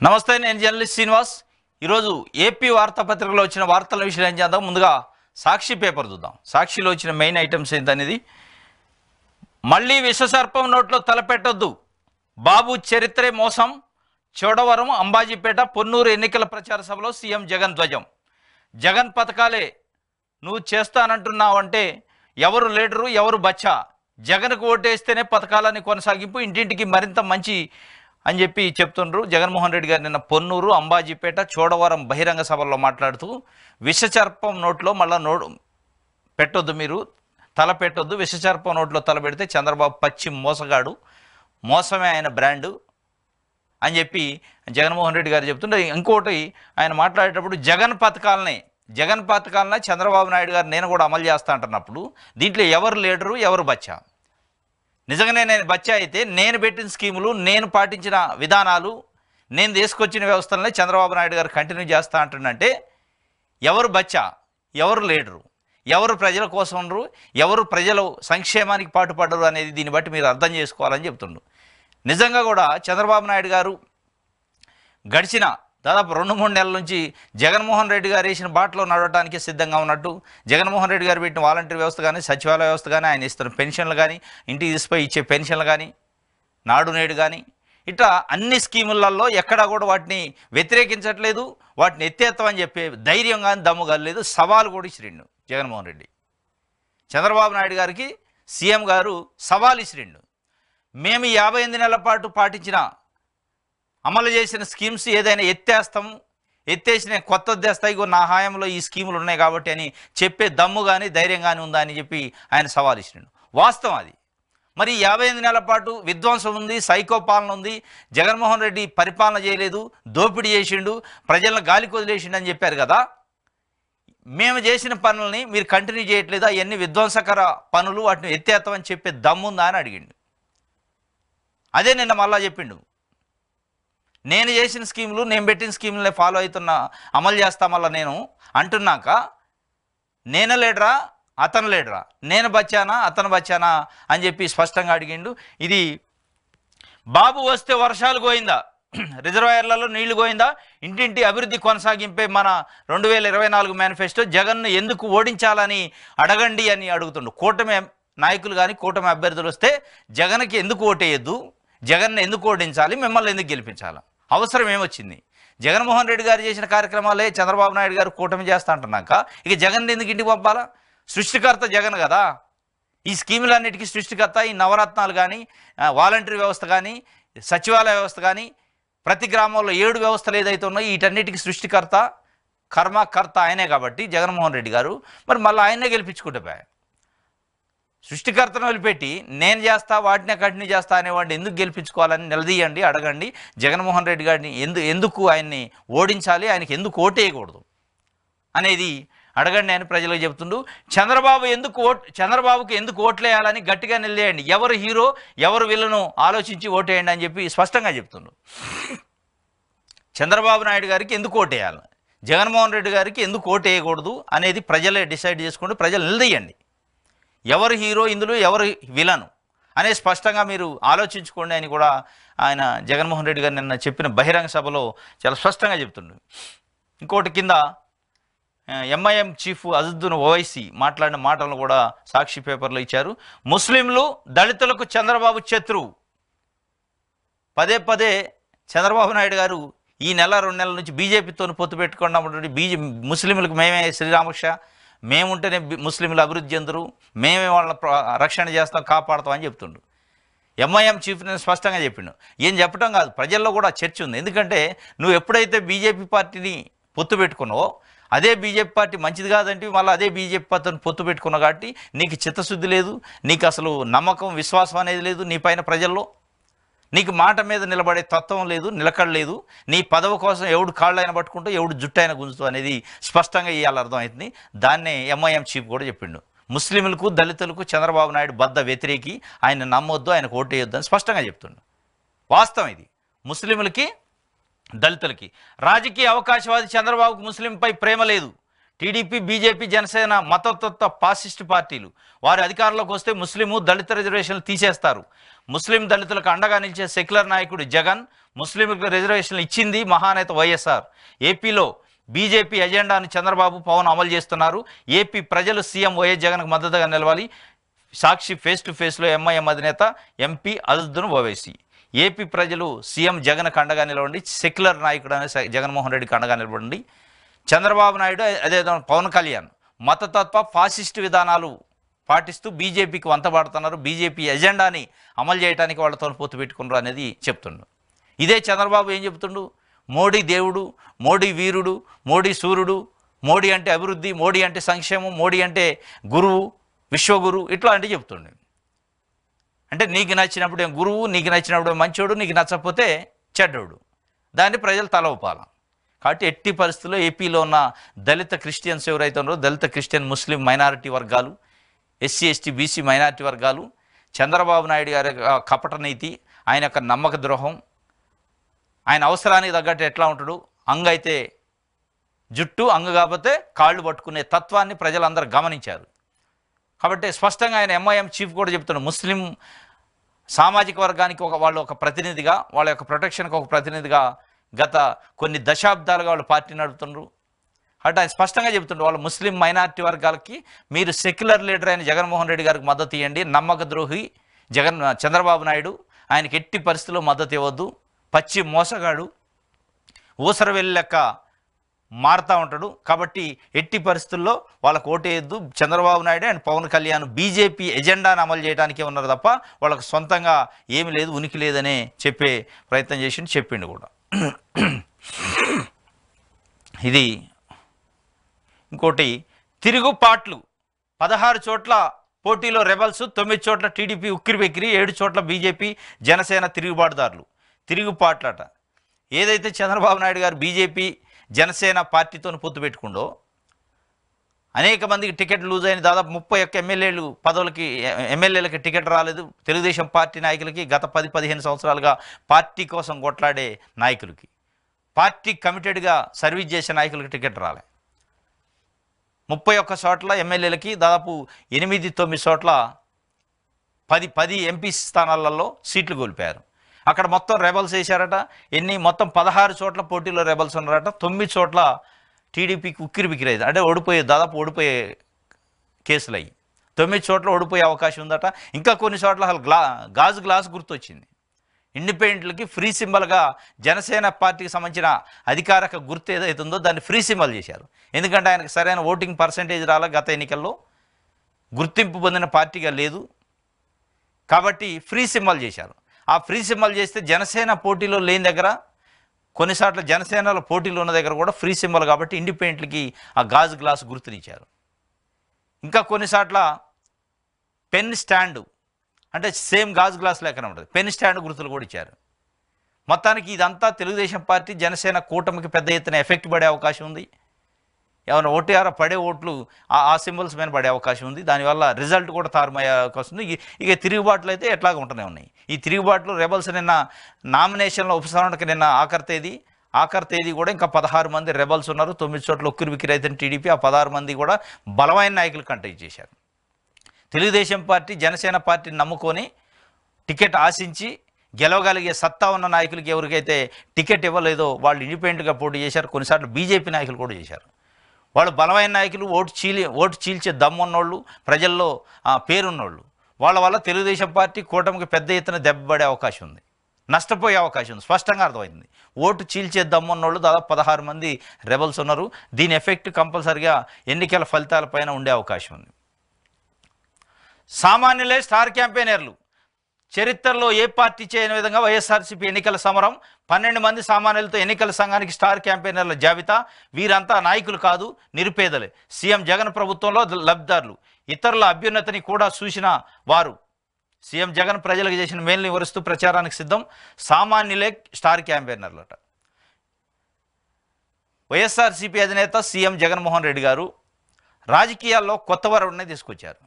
నమస్తే, నేను జర్నలిస్ట్ శ్రీనివాస్. ఈరోజు ఏపీ వార్తాపత్రికలో వచ్చిన వార్తల విషయాలు ఏం చేద్దాం. ముందుగా సాక్షి పేపర్ చూద్దాం. సాక్షిలో వచ్చిన మెయిన్ ఐటమ్స్ ఏంటనేది. మళ్ళీ విషసర్పం నోట్లో తలపెట్టొద్దు, బాబు చరిత్రే మోసం, చోడవరం, అంబాజీపేట, పొన్నూరు ఎన్నికల ప్రచార సభలో సీఎం జగన్ ధ్వజం. జగన్ పథకాలే నువ్వు చేస్తానంటున్నావంటే ఎవరు లీడరు, ఎవరు బచ్చా? జగన్కు ఓటేస్తేనే పథకాలని కొనసాగింపు, ఇంటింటికి మరింత మంచి అని చెప్పి చెప్తుండ్రు. జగన్మోహన్ రెడ్డి గారు నిన్న పొన్నూరు, అంబాజీపేట, చోడవరం బహిరంగ సభల్లో మాట్లాడుతూ విషచర్పం నోట్లో మళ్ళీ పెట్టొద్దు, మీరు తల పెట్టొద్దు, విషచర్పం నోట్లో తల పెడితే చంద్రబాబు పచ్చి మోసగాడు, మోసమే ఆయన బ్రాండు అని చెప్పి జగన్మోహన్ రెడ్డి గారు చెప్తుంటే, ఇంకోటి ఆయన మాట్లాడేటప్పుడు జగన్ పథకాలనే చంద్రబాబు నాయుడు గారు నేను కూడా అమలు చేస్తా అంటున్నప్పుడు దీంట్లో ఎవరు లీడరు, ఎవరు బచ్చా? నిజంగానే నేను బచ్చా అయితే నేను పెట్టిన స్కీములు, నేను పాటించిన విధానాలు, నేను తీసుకొచ్చిన వ్యవస్థలనే చంద్రబాబు నాయుడు గారు కంటిన్యూ చేస్తా అంటుండంటే ఎవరు బచ్చా, ఎవరు లీడరు, ఎవరు ప్రజల కోసం ఉండరు, ఎవరు ప్రజల సంక్షేమానికి పాటుపడరు అనేది దీన్ని బట్టి మీరు అర్థం చేసుకోవాలని చెప్తుండ్రు. నిజంగా కూడా చంద్రబాబు నాయుడు గారు గడిచిన దాదాపు 2-3 నెలల నుంచి జగన్మోహన్ రెడ్డి గారు వేసిన బాటలో నడవడానికి సిద్ధంగా ఉన్నట్టు, జగన్మోహన్ రెడ్డి గారు పెట్టిన వాలంటీర్ వ్యవస్థ కానీ, సచివాలయ వ్యవస్థ కానీ, ఆయన ఇస్తున్న పెన్షన్లు కానీ, ఇంటికి తీసుకుపోయి ఇచ్చే పెన్షన్లు కానీ, నాడు నేడు కానీ, ఇట్లా అన్ని స్కీములలో ఎక్కడా కూడా వాటిని వ్యతిరేకించట్లేదు, వాటిని ఎత్తేస్తామని చెప్పే ధైర్యం కానీ దమ్ము కలలేదు. సవాలు కూడా ఇచ్చిరిండు జగన్మోహన్ రెడ్డి. చంద్రబాబు నాయుడు గారికి సీఎం గారు సవాల్ ఇచ్చిరిండు. మేము 58 నెలల పాటు పాటించిన అమలు చేసిన స్కీమ్స్ ఏదైనా ఎత్తేసిన కొత్తది తెస్తాయి, ఇగో నా హాయంలో ఈ స్కీములు ఉన్నాయి కాబట్టి అని చెప్పే దమ్ము కానీ ధైర్యం కానీ ఉందా అని చెప్పి ఆయన సవాల్ ఇచ్చినాడు. వాస్తవం అది. మరి 58 నెలల పాటు విధ్వంసం ఉంది, సైకో పాలన ఉంది, జగన్మోహన్ రెడ్డి పరిపాలన చేయలేదు, దోపిడీ చేసిండు, ప్రజలను గాలికి వదిలేసిండు అని చెప్పారు కదా. మేము చేసిన పనులని మీరు కంటిన్యూ చేయట్లేదు, అవన్నీ విధ్వంసకర పనులు, వాటిని ఎత్తేస్తామని చెప్పే దమ్ముందా అని అడిగిండు. అదే నిన్న మళ్ళా చెప్పిండు, నేను చేసిన స్కీములు, నేను పెట్టిన స్కీములనే ఫాలో అవుతున్నా, అమలు చేస్తా మళ్ళీ నేను అంటున్నాక నేను లీడరా, అతను లీడరా, నేను బచ్చానా, అతను బచ్చానా అని చెప్పి స్పష్టంగా అడిగిండు. ఇది బాబు వస్తే వర్షాలు పోయిందా, రిజర్వాయర్లలో నీళ్లు పోయిందా, ఇంటింటి అభివృద్ధి కొనసాగింపే మన 2024 మేనిఫెస్టో, జగన్ను ఎందుకు ఓడించాలని అడగండి అని అడుగుతుండు. కూటమి నాయకులు కానీ, కూటమి అభ్యర్థులు వస్తే జగన్కి ఎందుకు ఓటేయద్దు, జగన్ను ఎందుకు ఓడించాలి, మిమ్మల్ని ఎందుకు గెలిపించాలి, అవసరం ఏమొచ్చింది? జగన్మోహన్ రెడ్డి గారు చేసిన కార్యక్రమాలే చంద్రబాబు నాయుడు గారు కూటమి చేస్తా అంటున్నాక ఇక జగన్ ఎందుకు ఇంటికి పంపాలా? సృష్టికర్త జగన్ కదా, ఈ స్కీములన్నిటికీ సృష్టికర్త. ఈ నవరత్నాలు కానీ, వాలంటరీ వ్యవస్థ కానీ, సచివాలయ వ్యవస్థ కానీ, ప్రతి గ్రామంలో 7 వ్యవస్థలు ఏదైతే ఉన్నాయో వీటన్నిటికీ సృష్టికర్త, కర్మకర్త ఆయనే కాబట్టి జగన్మోహన్ రెడ్డి గారు మరి మళ్ళీ ఆయనే గెలిపించుకుంటే పోయా. సృష్టికర్తను వదిలిపెట్టి నేను చేస్తా, వాటినే కంటిన్యూ చేస్తా అనేవాడిని ఎందుకు గెలిపించుకోవాలని నిలదీయండి, అడగండి. జగన్మోహన్ రెడ్డి గారిని ఎందుకు ఆయన్ని ఓడించాలి, ఆయనకి ఎందుకు ఓటేయకూడదు అనేది అడగండి అని ప్రజలకు చెబుతుండు. చంద్రబాబుకి ఎందుకు ఓట్లేయాలని గట్టిగా నిలదీయండి. ఎవరు హీరో, ఎవరు విలను ఆలోచించి ఓటేయండి అని చెప్పి స్పష్టంగా చెప్తుండు. చంద్రబాబు నాయుడు గారికి ఎందుకు ఓటేయాలి, జగన్మోహన్ రెడ్డి గారికి ఎందుకు ఓటేయకూడదు అనేది ప్రజలే డిసైడ్ చేసుకుంటూ ప్రజలు నిలదీయండి. ఎవరు హీరో, ఇందులో ఎవరు విలను అనే స్పష్టంగా మీరు ఆలోచించుకోండి అని కూడా ఆయన జగన్మోహన్ రెడ్డి గారు నిన్న చెప్పిన బహిరంగ సభలో చాలా స్పష్టంగా చెప్తుండ్రు. ఇంకోటి కింద ఎంఐఎం చీఫ్ అజదుద్దీన్ ఓవైసీ మాట్లాడిన మాటలను కూడా సాక్షి పేపర్లో ఇచ్చారు. ముస్లింలు, దళితులకు చంద్రబాబు శత్రువు. పదే చంద్రబాబు నాయుడు గారు ఈ నెల 2 నెలల నుంచి బీజేపీతో పొత్తు పెట్టుకున్నప్పుడు ముస్లింలకు మేమే శ్రీరామక్ష, మేముంటేనే ముస్లింలు అభివృద్ధి చెందరు, మేమే వాళ్ళ రక్షణ చేస్తాం, కాపాడుతాం అని చెప్తుండ్రు. ఎంఐఎం చీఫ్ నేను స్పష్టంగా చెప్పిండు. ఏం చెప్పడం కాదు, ప్రజల్లో కూడా చర్చ ఉంది. ఎందుకంటే నువ్వు ఎప్పుడైతే బీజేపీ పార్టీని పొత్తు పెట్టుకున్నావో అదే బీజేపీ పార్టీ మంచిది కాదంటే మళ్ళీ అదే బీజేపీ పార్టీని పొత్తు పెట్టుకున్నావు కాబట్టి నీకు చిత్తశుద్ధి లేదు, నీకు అసలు నమ్మకం, విశ్వాసం అనేది లేదు నీ పైన ప్రజల్లో. నీకు మాట మీద నిలబడే తత్వం లేదు, నిలకడలేదు. నీ పదవి కోసం ఎవడు కాళ్ళైనా పట్టుకుంటూ, ఎవడు జుట్టైనా గుంజుతూ అనేది స్పష్టంగా ఇవాళ అర్థమవుతుంది. దాన్నే ఎంఐఎం చీఫ్ కూడా చెప్పిండు. ముస్లింలకు, దళితులకు చంద్రబాబు నాయుడు బద్ద వ్యతిరేకి, ఆయన నమ్మొద్దు, ఆయనకు ఓటేయొద్దు అని స్పష్టంగా చెప్తుండు. వాస్తవం ఇది. ముస్లింలకి, దళితులకి రాజకీయ అవకాశవాది చంద్రబాబుకు ముస్లింపై ప్రేమ లేదు, టీడీపీ, బీజేపీ, జనసేన మతతత్వ ఫాసిస్ట్ పార్టీలు. వారి అధికారంలోకి వస్తే ముస్లిము దళిత రిజర్వేషన్లు తీసేస్తారు. ముస్లిం దళితులకు అండగా నిలిచే సెక్యులర్ నాయకుడు జగన్, ముస్లింలకు రిజర్వేషన్లు ఇచ్చింది మహానేత వైఎస్ఆర్. ఏపీలో బీజేపీ ఎజెండాను చంద్రబాబు, పవన్ అమలు చేస్తున్నారు. ఏపీ ప్రజలు సీఎం వైఎస్ జగన్కు మద్దతుగా నిలవాలి. సాక్షి ఫేస్ టు ఫేస్లో ఎంఐఎం అధినేత ఎంపీ అసదుద్దీన్ ఓవైసీ. ఏపీ ప్రజలు సీఎం జగన్కు అండగా నిలవండి, సెక్యులర్ నాయకుడు అనే జగన్మోహన్ రెడ్డికి అండగా నిలబడండి. చంద్రబాబు నాయుడు అదే పవన్ కళ్యాణ్ మతతత్వ ఫాసిస్ట్ విధానాలు పాటిస్తూ బీజేపీకి వంతబాడుతున్నారు. బీజేపీ ఎజెండాని అమలు చేయడానికి వాళ్ళతో పొత్తు పెట్టుకున్నారు అనేది చెప్తుండు. ఇదే చంద్రబాబు ఏం చెప్తుండు? మోడీ దేవుడు, మోడీ వీరుడు, మోడీ సూర్యుడు, మోడీ అంటే అభివృద్ధి, మోడీ అంటే సంక్షేమం, మోడీ అంటే గురువు, విశ్వగురు, ఇట్లాంటివి చెప్తుండే. అంటే నీకు నచ్చినప్పుడు ఏం గురువు, నీకు నచ్చినప్పుడు మంచోడు, నీకు నచ్చకపోతే చెడ్డోడు. దాన్ని ప్రజలు తల ఊపాల. కాబట్టి ఎట్టి పరిస్థితుల్లో ఏపీలో ఉన్న దళిత క్రిస్టియన్స్ ఎవరైతే ఉన్నారో, దళిత క్రిస్టియన్ ముస్లిం మైనారిటీ వర్గాలు, ఎస్సీ ఎస్టీ బీసీ మైనారిటీ వర్గాలు చంద్రబాబు నాయుడు గారి కపట నీతి, ఆయన యొక్క నమ్మక ద్రోహం, ఆయన అవసరానికి తగ్గట్టు ఎట్లా ఉంటాడు, అంగ అయితే జుట్టు, అంగ కాకపోతే కాళ్ళు పట్టుకునే తత్వాన్ని ప్రజలందరూ గమనించారు. కాబట్టి స్పష్టంగా ఆయన ఎంఐఎం చీఫ్ కూడా చెప్తున్నాడు, ముస్లిం సామాజిక వర్గానికి వాళ్ళు ఒక ప్రతినిధిగా, వాళ్ళ యొక్క ప్రొటెక్షన్కి ఒక ప్రతినిధిగా గత కొన్ని దశాబ్దాలుగా వాళ్ళు పార్టీ నడుపుతున్నారు. అంటే ఆయన స్పష్టంగా చెబుతుండ్రు, వాళ్ళు ముస్లిం మైనారిటీ వర్గాలకి మీరు సెక్యులర్ లీడర్ అయిన జగన్మోహన్ రెడ్డి గారికి మద్దతు ఇవ్వండి. నమ్మక ద్రోహి చంద్రబాబు నాయుడు, ఆయనకి ఎట్టి పరిస్థితుల్లో మద్దతు ఇవ్వద్దు. పచ్చి మోసగాడు, ఊసరవెల్లి లెక్క మారుతూ ఉంటాడు. కాబట్టి ఎట్టి పరిస్థితుల్లో వాళ్ళకు ఓటేయద్దు. చంద్రబాబు నాయుడు అండ్ పవన్ కళ్యాణ్ బీజేపీ ఎజెండాను అమలు చేయడానికే ఉన్నారు తప్ప వాళ్ళకు సొంతంగా ఏమి లేదు, ఉనికి లేదనే చెప్పే ప్రయత్నం చేసిండు, చెప్పిండు కూడా. ఇది ఇంకోటి, తిరుగుపాట్లు 16 చోట్ల పోటీలో రెబల్స్, 9 చోట్ల టీడీపీ ఉక్కిరిబెక్కిరి, 7 చోట్ల బీజేపీ జనసేన తిరుగుబాటుదారులు. తిరుగుపాట్లట. ఏదైతే చంద్రబాబు నాయుడు గారు బీజేపీ జనసేన పార్టీతో పొత్తు పెట్టుకుండో అనేక మందికి టికెట్ లూజ్ అయిన, దాదాపు 31 ఎమ్మెల్యేలకి టికెట్ రాలేదు. తెలుగుదేశం పార్టీ నాయకులకి, గత 10-15 సంవత్సరాలుగా పార్టీ కోసం కొట్లాడే నాయకులకి, పార్టీ కమిటెడ్గా సర్వీస్ చేసే నాయకులకి టికెట్ రాలే. 31 చోట్ల ఎమ్మెల్యేలకి, దాదాపు 8-9 చోట్ల 10 ఎంపీ స్థానాలలో సీట్లు కోల్పోయారు. అక్కడ మొత్తం రెబల్స్ వేశారట. మొత్తం 16 చోట్ల పోటీలో రెబల్స్ ఉన్నారట. 9 చోట్ల టీడీపీకి ఉక్కిరిబిక్కిరి అయింది. అంటే దాదాపు ఓడిపోయే కేసులు అయ్యి 9 చోట్ల ఓడిపోయే అవకాశం ఉందట. ఇంకా కొన్ని చోట్ల అసలు గాజు గ్లాస్ గుర్తొచ్చింది. ఇండిపెండెంట్లకి ఫ్రీ సింబల్గా జనసేన పార్టీకి సంబంధించిన అధికారిక గుర్తు ఏదైతే ఉందో దాన్ని ఫ్రీ సింబల్ చేశారు. ఎందుకంటే ఆయనకు సరైన ఓటింగ్ పర్సంటేజ్ రాలే, గత ఎన్నికల్లో గుర్తింపు పొందిన పార్టీగా లేదు కాబట్టి ఫ్రీ సింబల్ చేశారు. ఆ ఫ్రీ సింబల్ చేస్తే జనసేన పోటీలో లేని దగ్గర, కొన్నిసార్లు జనసేనలో పోటీలో ఉన్న దగ్గర కూడా ఫ్రీ సింబల్ కాబట్టి ఇండిపెండెంట్లకి ఆ గాజు గ్లాసు గుర్తునిచ్చారు. ఇంకా కొన్నిసార్లు పెన్ స్టాండు, అంటే సేమ్ గాజు గ్లాస్ లెక్కనే ఉంటుంది, పెన్ స్టాండ్ గుర్తులు కూడా ఇచ్చారు. మొత్తానికి ఇదంతా తెలుగుదేశం పార్టీ జనసేన కూటమికి పెద్ద ఎత్తున ఎఫెక్ట్ పడే అవకాశం ఉంది. ఏమైనా ఓటీఆర్ పడే ఓట్లు ఆ సింబల్స్ మీద పడే అవకాశం ఉంది. దానివల్ల రిజల్ట్ కూడా తారుమయ్యే అవకాశం ఉంది. ఇక తిరుగుబాట్లు అయితే ఎట్లాగ ఉంటూనే ఉన్నాయి. ఈ తిరుగుబాట్లు రెబల్స్ నిన్న నామినేషన్ల ఉపసంహరణకు నిన్న ఆఖరి తేదీ కూడా ఇంకా 16 మంది రెబల్స్ ఉన్నారు. 9 చోట్ల ఉక్కిరిబిక్కిరి అయితే టీడీపీ ఆ 16 మంది కూడా బలమైన నాయకులు కంటెస్ట్ చేశారు. తెలుగుదేశం పార్టీ జనసేన పార్టీని నమ్ముకొని టికెట్ ఆశించి గెలవగలిగే సత్తా ఉన్న నాయకులకి ఎవరికైతే టికెట్ ఇవ్వలేదో వాళ్ళు ఇండిపెండెంట్గా పోటీ చేశారు. కొన్నిసార్లు బీజేపీ నాయకులు కూడా చేశారు. వాళ్ళు బలమైన నాయకులు, ఓటు చీల్చే దమ్మున్నోళ్ళు, ప్రజల్లో పేరున్నోళ్ళు. వాళ్ళ వల్ల తెలుగుదేశం పార్టీ కూటమికి పెద్ద ఎత్తున దెబ్బపడే అవకాశం ఉంది, నష్టపోయే అవకాశం ఉంది. స్పష్టంగా అర్థమైంది. ఓటు చీల్చే దమ్మున్నోళ్ళు దాదాపు 16 మంది రెబల్స్ ఉన్నారు. దీని ఎఫెక్ట్ కంపల్సరిగా ఎన్నికల ఫలితాలపైన ఉండే అవకాశం ఉంది. సామాన్యులే స్టార్ క్యాంపెయినర్లు. చరిత్రలో ఏ పార్టీ చేయని విధంగా వైఎస్ఆర్సీపీ ఎన్నికల సమరం. 12 మంది సామాన్యులతో ఎన్నికల సంఘానికి స్టార్ క్యాంపెయినర్ల జాబితా. వీరంతా నాయకులు కాదు, నిరుపేదలే. సీఎం జగన్ ప్రభుత్వంలో లబ్ధిదారులు, ఇతరుల అభ్యున్నతిని కూడా చూసిన వారు. సీఎం జగన్ ప్రజలకు చేసిన మేలుని వివరిస్తూ ప్రచారానికి సిద్ధం. సామాన్యులే స్టార్ క్యాంపెయినర్లట. వైఎస్ఆర్సీపీ అధినేత సీఎం జగన్మోహన్ రెడ్డి గారు రాజకీయాల్లో కొత్త వరవడిని తీసుకొచ్చారు.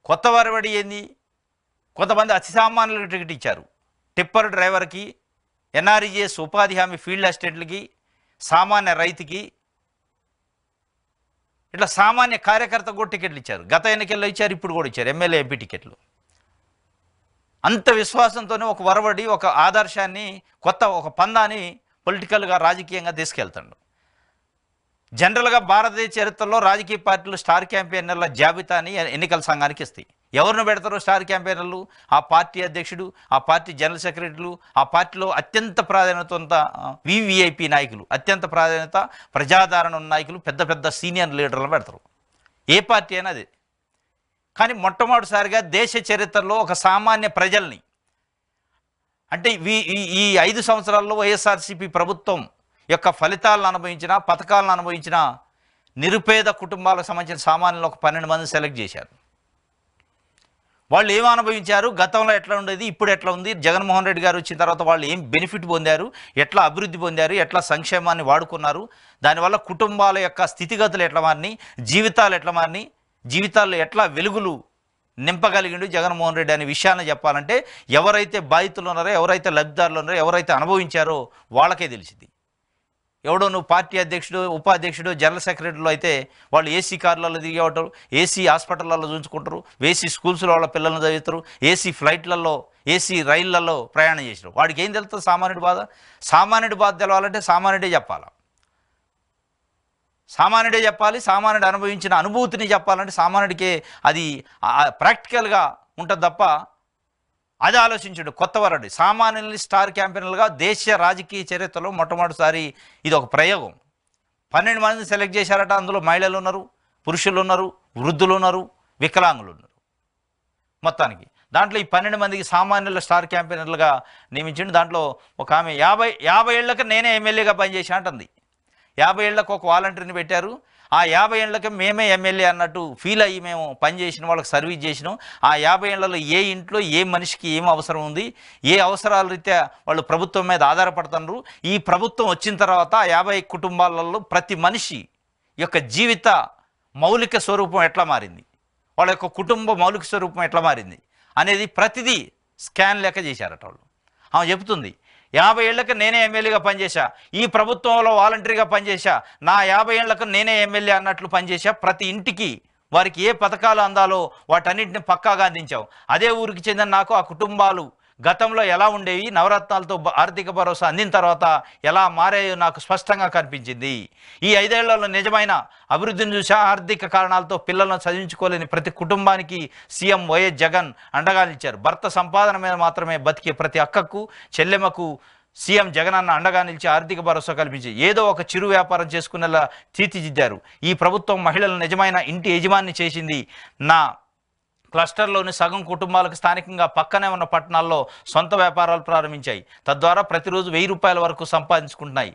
కొత్త వరవడి ఏంది? కొంతమంది అతి సామాన్యులకు టికెట్ ఇచ్చారు. టిప్పర్ డ్రైవర్కి, ఎన్ఆర్ఈఎస్ ఉపాధి హామీ ఫీల్డ్ అసిస్టెంట్లకి, సామాన్య రైతుకి, ఇట్లా సామాన్య కార్యకర్తకు కూడా టికెట్లు ఇచ్చారు. గత ఎన్నికల్లో ఇచ్చారు, ఇప్పుడు కూడా ఇచ్చారు ఎమ్మెల్యే ఎంపీ టికెట్లు. అంత విశ్వాసంతోనే ఒక వరవడి, ఒక ఆదర్శాన్ని, కొత్త ఒక పందాన్ని పొలిటికల్గా రాజకీయంగా తీసుకెళ్తాడు. జనరల్గా భారతదేశ చరిత్రలో రాజకీయ పార్టీలు స్టార్ క్యాంపెయినర్ల జాబితాని ఎన్నికల సంఘానికి ఇస్తాయి. ఎవరిని పెడతారో స్టార్ క్యాంపెయినర్లు? ఆ పార్టీ అధ్యక్షుడు, ఆ పార్టీ జనరల్ సెక్రటరీలు, ఆ పార్టీలో అత్యంత ప్రాధాన్యత ఉన్న వివిఐపి నాయకులు, అత్యంత ప్రాధాన్యత ప్రజాదరణ ఉన్న నాయకులు, పెద్ద పెద్ద సీనియర్ లీడర్లను పెడతారు. ఏ పార్టీ అయినా అదే. కానీ మొట్టమొదటిసారిగా దేశ చరిత్రలో ఒక సామాన్య ప్రజల్ని, అంటే ఈ 5 సంవత్సరాల్లో వైఎస్ఆర్సీపీ ప్రభుత్వం యొక్క ఫలితాలను అనుభవించిన, పథకాలను అనుభవించిన నిరుపేద కుటుంబాలకు సంబంధించిన సామాన్యులు ఒక 12 మంది సెలెక్ట్ చేశారు. వాళ్ళు ఏం అనుభవించారు, గతంలో ఎట్లా ఉండేది, ఇప్పుడు ఎట్లా ఉంది, జగన్మోహన్ రెడ్డి గారు వచ్చిన తర్వాత వాళ్ళు ఏం బెనిఫిట్ పొందారు, ఎట్లా అభివృద్ధి పొందారు, ఎట్లా సంక్షేమాన్ని వాడుకున్నారు, దానివల్ల కుటుంబాల యొక్క స్థితిగతులు ఎట్లా మారినాయి, జీవితాలు ఎట్లా మారినాయి, జీవితాల్లో ఎట్లా వెలుగులు నింపగలిగిండు జగన్మోహన్ రెడ్డి అనే విషయాన్ని చెప్పాలంటే ఎవరైతే బాధితులు ఉన్నారో, ఎవరైతే లబ్ధిదారులు ఉన్నారో, ఎవరైతే అనుభవించారో వాళ్ళకే తెలిసింది. ఎవడో నువ్వు పార్టీ అధ్యక్షుడు, ఉపాధ్యక్షుడు, జనరల్ సెక్రటరీలో అయితే వాళ్ళు ఏసీ కార్లలో దిగేవారు, ఏసీ హాస్పిటల్లో చూసుకుంటారు, ఏసీ స్కూల్స్లో వాళ్ళ పిల్లలను చదువుతారు, ఏసీ ఫ్లైట్లలో, ఏసీ రైళ్లలో ప్రయాణం చేసారు. వాడికి ఏం తెలుస్తుంది సామాన్యుడి బాధ? సామాన్యుడి బాధ తెలవాలంటే సామాన్యుడే చెప్పాలి. సామాన్యుడే చెప్పాలి. సామాన్యుడు అనుభవించిన అనుభూతిని చెప్పాలంటే సామాన్యుడికే అది ప్రాక్టికల్గా ఉంటుంది తప్ప అది ఆలోచించడు. కొత్త వరడి సామాన్యుల్ని స్టార్ క్యాంపెయినర్లుగా దేశ రాజకీయ చరిత్రలో మొట్టమొదటిసారి ఇది ఒక ప్రయోగం. 12 మందిని సెలెక్ట్ చేశారట. అందులో మహిళలు ఉన్నారు, పురుషులు ఉన్నారు, వృద్ధులు ఉన్నారు, వికలాంగులు ఉన్నారు. మొత్తానికి దాంట్లో ఈ 12 మందికి సామాన్యుల స్టార్ క్యాంపెయినర్లుగా నియమించండి. దాంట్లో ఒక ఆమె 50 ఏళ్ళకి నేనే ఎమ్మెల్యేగా పనిచేసా అంటుంది. 50 ఏళ్ళకు ఒక వాలంటీర్ని పెట్టారు. ఆ 50 ఏళ్ళకి మేమే ఎమ్మెల్యే అన్నట్టు ఫీల్ అయ్యి మేము పనిచేసిన వాళ్ళకి సర్వీస్ చేసినాం. ఆ 50 ఏళ్లలో ఏ ఇంట్లో ఏ మనిషికి ఏం అవసరం ఉంది, ఏ అవసరాల రీత్యా వాళ్ళు ప్రభుత్వం మీద ఆధారపడుతున్నారు, ఈ ప్రభుత్వం వచ్చిన తర్వాత ఆ 50 కుటుంబాలలో ప్రతి మనిషి యొక్క జీవిత మౌలిక స్వరూపం ఎట్లా మారింది, వాళ్ళ యొక్క కుటుంబ మౌలిక స్వరూపం ఎట్లా మారింది అనేది ప్రతిదీ స్కాన్ లెక్క చేశారట వాళ్ళు. ఆమె చెబుతుంది, 50 ఏళ్ళకి నేనే ఎమ్మెల్యేగా పనిచేశా, ఈ ప్రభుత్వంలో వాలంటరీగా పనిచేశా, నా 50 ఏళ్లకు నేనే ఎమ్మెల్యే అన్నట్లు పనిచేశా, ప్రతి ఇంటికి వారికి ఏ పథకాలు అందాలో వాటన్నింటిని పక్కాగా అందించావు. అదే ఊరికి చెందిన నాకు ఆ కుటుంబాలు గతంలో ఎలా ఉండేవి, నవరత్నాలతో ఆర్థిక భరోసా అందిన తర్వాత ఎలా మారాయో నాకు స్పష్టంగా కనిపించింది. ఈ 5 ఏళ్లలో నిజమైన అభివృద్ధిని చూసా. ఆర్థిక కారణాలతో పిల్లలను చదివించుకోలేని ప్రతి కుటుంబానికి సీఎం వైఎస్ జగన్ అండగా నిలిచారు. భర్త సంపాదన మీద మాత్రమే బతికే ప్రతి అక్కకు, చెల్లెమ్మకు సీఎం జగన్ అన్న అండగా నిలిచి ఆర్థిక భరోసా కల్పించి ఏదో ఒక చిరు వ్యాపారం చేసుకునేలా తీర్చిదిద్దారు. ఈ ప్రభుత్వం మహిళలను నిజమైన ఇంటి యజమాని చేసింది. నా క్లస్టర్లోని సగం కుటుంబాలకు స్థానికంగా పక్కనే ఉన్న పట్టణాల్లో సొంత వ్యాపారాలు ప్రారంభించాయి. తద్వారా ప్రతిరోజు 1000 రూపాయల వరకు సంపాదించుకుంటున్నాయి.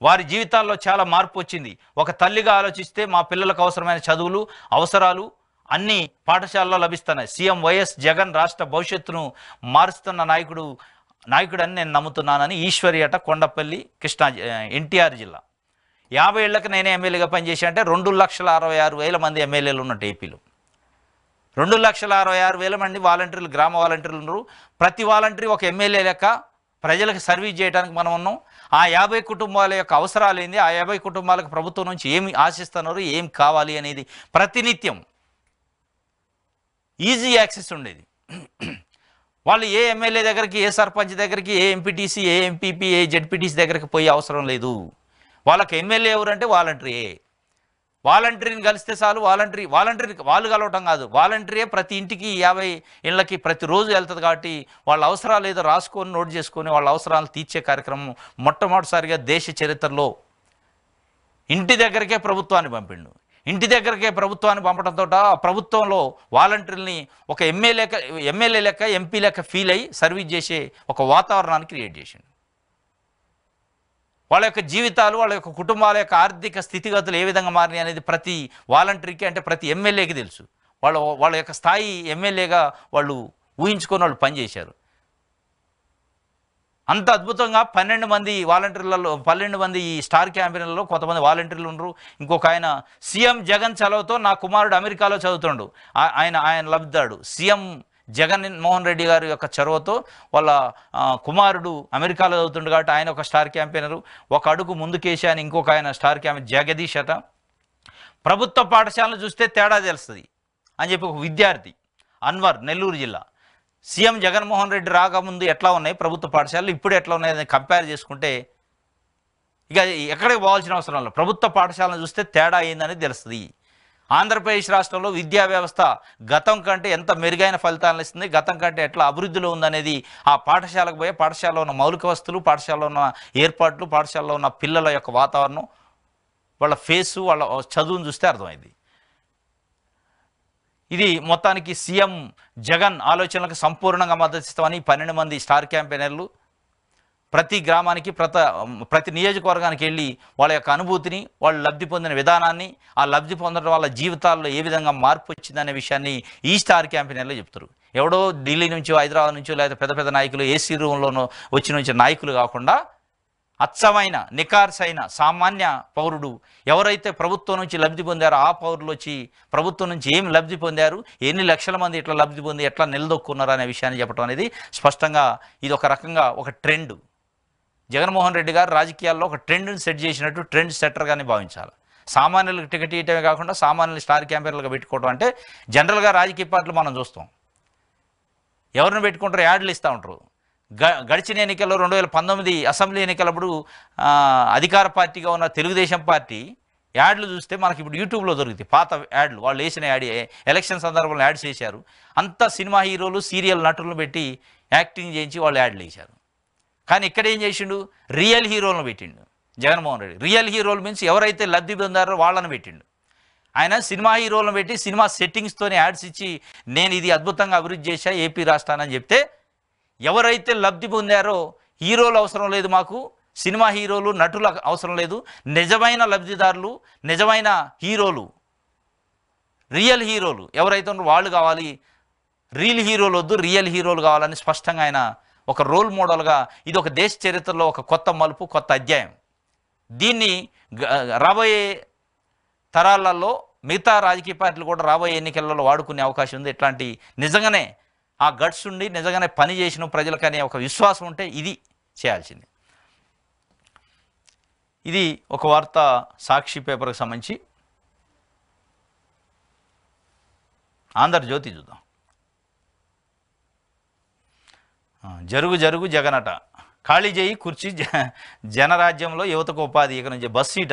వారి జీవితాల్లో చాలా మార్పు వచ్చింది. ఒక తల్లిగా ఆలోచిస్తే మా పిల్లలకు అవసరమైన చదువులు, అవసరాలు అన్ని పాఠశాలలో లభిస్తున్నాయి. సీఎం వైఎస్ జగన్ రాష్ట్ర భవిష్యత్తును మారుస్తున్న నాయకుడు అని నేను నమ్ముతున్నానని ఈశ్వరి అట, కొండపల్లి, కృష్ణా, ఎన్టీఆర్ జిల్లా. 50 ఏళ్లకు నేనే ఎమ్మెల్యేగా పనిచేసా అంటే 2,66,000 మంది ఎమ్మెల్యేలు ఉన్నట్టు ఏపీలో. 2,66,000 మంది వాలంటీర్లు, గ్రామ వాలంటీర్లు ఉన్నారు. ప్రతి వాలంటీర్ ఒక ఎమ్మెల్యే లెక్క ప్రజలకు సర్వీస్ చేయడానికి మనం ఉన్నాం. ఆ 50 కుటుంబాల యొక్క అవసరాలు ఏంది, ఆ 50 కుటుంబాలకు ప్రభుత్వం నుంచి ఏమి ఆశిస్తున్నారు, ఏం కావాలి అనేది ప్రతినిత్యం ఈజీ యాక్సెస్ ఉండేది. వాళ్ళు ఏ ఎమ్మెల్యే దగ్గరికి, ఏ సర్పంచ్ దగ్గరికి, ఏ ఎంపీటీసీ, ఏ ఎంపీపీ, ఏ జెడ్పీటీసీ దగ్గరికి పోయే అవసరం లేదు. వాళ్ళకి ఎమ్మెల్యే ఎవరంటే వాలంటీరే. వాలంటీర్ని కలిస్తే చాలు. వాలంటీర్ వాళ్ళు కలవటం కాదు, వాలంటీరే ప్రతి ఇంటికి 50 ఇళ్ళకి ప్రతిరోజు వెళ్తుంది. కాబట్టి వాళ్ళ అవసరాలు ఏదో రాసుకొని నోట్ చేసుకొని వాళ్ళ అవసరాలు తీర్చే కార్యక్రమం మొట్టమొదటిసారిగా దేశ చరిత్రలో ఇంటి దగ్గరికే ప్రభుత్వాన్ని పంపిండు. ఇంటి దగ్గరికే ప్రభుత్వాన్ని పంపడంతో ఆ ప్రభుత్వంలో వాలంటీర్ని ఒక ఎమ్మెల్యే లెక్క, ఎంపీ లెక్క ఫీల్ అయ్యి సర్వీస్ చేసే ఒక వాతావరణాన్ని క్రియేట్ చేసిండు. వాళ్ళ యొక్క జీవితాలు, వాళ్ళ యొక్క కుటుంబాల యొక్క ఆర్థిక స్థితిగతులు ఏ విధంగా మారినాయి అనేది ప్రతి వాలంటీర్కి, అంటే ప్రతి ఎమ్మెల్యేకి తెలుసు. వాళ్ళ యొక్క స్థాయి ఎమ్మెల్యేగా వాళ్ళు ఊహించుకొని వాళ్ళు పనిచేశారు. అంత అద్భుతంగా 12 మంది వాలంటీర్లలో, 12 మంది ఈ స్టార్ క్యాంపెయినర్లలో కొంతమంది వాలంటీర్లు ఉన్నారు. ఇంకొక ఆయన సీఎం జగన్ చలవతో నా కుమారుడు అమెరికాలో చదువుతుండు. ఆయన లబ్ధాడు. సీఎం జగన్మోహన్ రెడ్డి గారి యొక్క చొరవతో వాళ్ళ కుమారుడు అమెరికాలో చదువుతుండు కాబట్టి ఆయన ఒక స్టార్ క్యాంపెయినరు. ఒక అడుగు ముందుకేసి అని ఇంకొక ఆయన స్టార్ క్యాంపెయినర్ జగదీష్ అట. ప్రభుత్వ పాఠశాలను చూస్తే తేడా తెలుస్తుంది అని చెప్పి ఒక విద్యార్థి అన్వర్, నెల్లూరు జిల్లా. సీఎం జగన్మోహన్ రెడ్డి రాకముందు ఎట్లా ఉన్నాయి ప్రభుత్వ పాఠశాలలు, ఇప్పుడు ఎట్లా ఉన్నాయని కంపేర్ చేసుకుంటే ఇక ఎక్కడికి పోవాల్సిన అవసరం లేదు. ప్రభుత్వ పాఠశాలను చూస్తే తేడా అయిందని తెలుస్తుంది. ఆంధ్రప్రదేశ్ రాష్ట్రంలో విద్యా వ్యవస్థ గతం కంటే ఎంత మెరుగైన ఫలితాలను ఇస్తుంది, గతం కంటే ఎట్లా అభివృద్ధిలో ఉందనేది ఆ పాఠశాలకు పోయే పాఠశాలలో ఉన్న మౌలిక వస్తువులు, పాఠశాలలో ఉన్న ఏర్పాట్లు, పాఠశాలలో ఉన్న పిల్లల యొక్క వాతావరణం, వాళ్ళ ఫేసు, వాళ్ళ చదువును చూస్తే అర్థమైంది. ఇది మొత్తానికి సీఎం జగన్ ఆలోచనలకు సంపూర్ణంగా మద్దతిస్తామని 12 మంది స్టార్ క్యాంపెయినర్లు ప్రతి గ్రామానికి ప్రతి నియోజకవర్గానికి వెళ్ళి వాళ్ళ యొక్క అనుభూతిని, వాళ్ళు లబ్ధి పొందిన విధానాన్ని, ఆ లబ్ధి పొందడం వాళ్ళ జీవితాల్లో ఏ విధంగా మార్పు వచ్చిందనే విషయాన్ని ఈ స్టార్ క్యాంపెయినర్లో చెప్తారు. ఎవడో ఢిల్లీ నుంచో, హైదరాబాద్ నుంచో, లేదా పెద్ద పెద్ద నాయకులు ఏసీ రూమ్లోనో వచ్చిన నాయకులు కాకుండా అచ్చమైన నికార్సైన సామాన్య పౌరుడు ఎవరైతే ప్రభుత్వం నుంచి లబ్ధి పొందారో ఆ పౌరులు వచ్చి ప్రభుత్వం నుంచి ఏమి లబ్ధి పొందారు, ఎన్ని లక్షల మంది ఇట్లా లబ్ధి పొంది ఎట్లా నిలదొక్కున్నారు అనే విషయాన్ని చెప్పడం అనేది స్పష్టంగా ఇది ఒక రకంగా ఒక ట్రెండ్. జగన్మోహన్ రెడ్డి గారు రాజకీయాల్లో ఒక ట్రెండ్ని సెట్ చేసినట్టు ట్రెండ్ సెట్టర్గానే భావించాలి. సామాన్యులకు టికెట్ ఇవ్వటమే కాకుండా సామాన్యులు స్టార్ క్యాంపెయిన్లుగా పెట్టుకోవడం అంటే జనరల్గా రాజకీయ పార్టీలు మనం చూస్తాం. ఎవరిని పెట్టుకుంటారు, యాడ్లు ఇస్తూ ఉంటారు. గడిచిన ఎన్నికల్లో 2019 అసెంబ్లీ ఎన్నికలప్పుడు అధికార పార్టీగా ఉన్న తెలుగుదేశం పార్టీ యాడ్లు చూస్తే మనకి ఇప్పుడు యూట్యూబ్లో దొరుకుతాయి పాత యాడ్లు. వాళ్ళు వేసిన యాడ్ ఎలక్షన్ సందర్భంలో యాడ్స్ వేశారు. అంతా సినిమా హీరోలు, సీరియల్ నటులను పెట్టి యాక్టింగ్ చేయించి వాళ్ళు యాడ్లు వేశారు. కానీ ఇక్కడ ఏం చేసిండు, రియల్ హీరోలను పెట్టిండు జగన్మోహన్ రెడ్డి. రియల్ హీరోలు మీన్స్ ఎవరైతే లబ్ధి పొందారో వాళ్ళని పెట్టిండు. ఆయన సినిమా హీరోలను పెట్టి సినిమా సెట్టింగ్స్తోనే యాడ్స్ ఇచ్చి నేను ఇది అద్భుతంగా అభివృద్ధి చేశా ఏపీ రాష్ట్రాన్ని చెప్తే, ఎవరైతే లబ్ధి పొందారో హీరోలు అవసరం లేదు, మాకు సినిమా హీరోలు, నటులు అవసరం లేదు, నిజమైన లబ్ధిదారులు, నిజమైన హీరోలు, రియల్ హీరోలు ఎవరైతే ఉన్నారో వాళ్ళు కావాలి, రియల్ హీరోలు వద్దు, రియల్ హీరోలు కావాలని స్పష్టంగా ఆయన ఒక రోల్ మోడల్గా ఇది ఒక దేశ చరిత్రలో ఒక కొత్త మలుపు, కొత్త అధ్యాయం. దీన్ని రాబోయే తరాలలో మిగతా రాజకీయ పార్టీలు కూడా రాబోయే ఎన్నికలలో వాడుకునే అవకాశం ఉంది. ఇట్లాంటి నిజంగానే ఆ గట్స్ ఉండి నిజంగానే పని చేసిన ప్రజలకనే ఒక విశ్వాసం ఉంటే ఇది చేయాల్సింది. ఇది ఒక వార్త సాక్షి పేపర్కి సంబంధించి. ఆంధ్రజ్యోతి చూద్దాం. జరుగు జరుగు జగనట, ఖాళీ చేయి కుర్చీ, జనరాజ్యంలో యువతకు ఉపాధి. ఇక నుంచి బస్ సీట్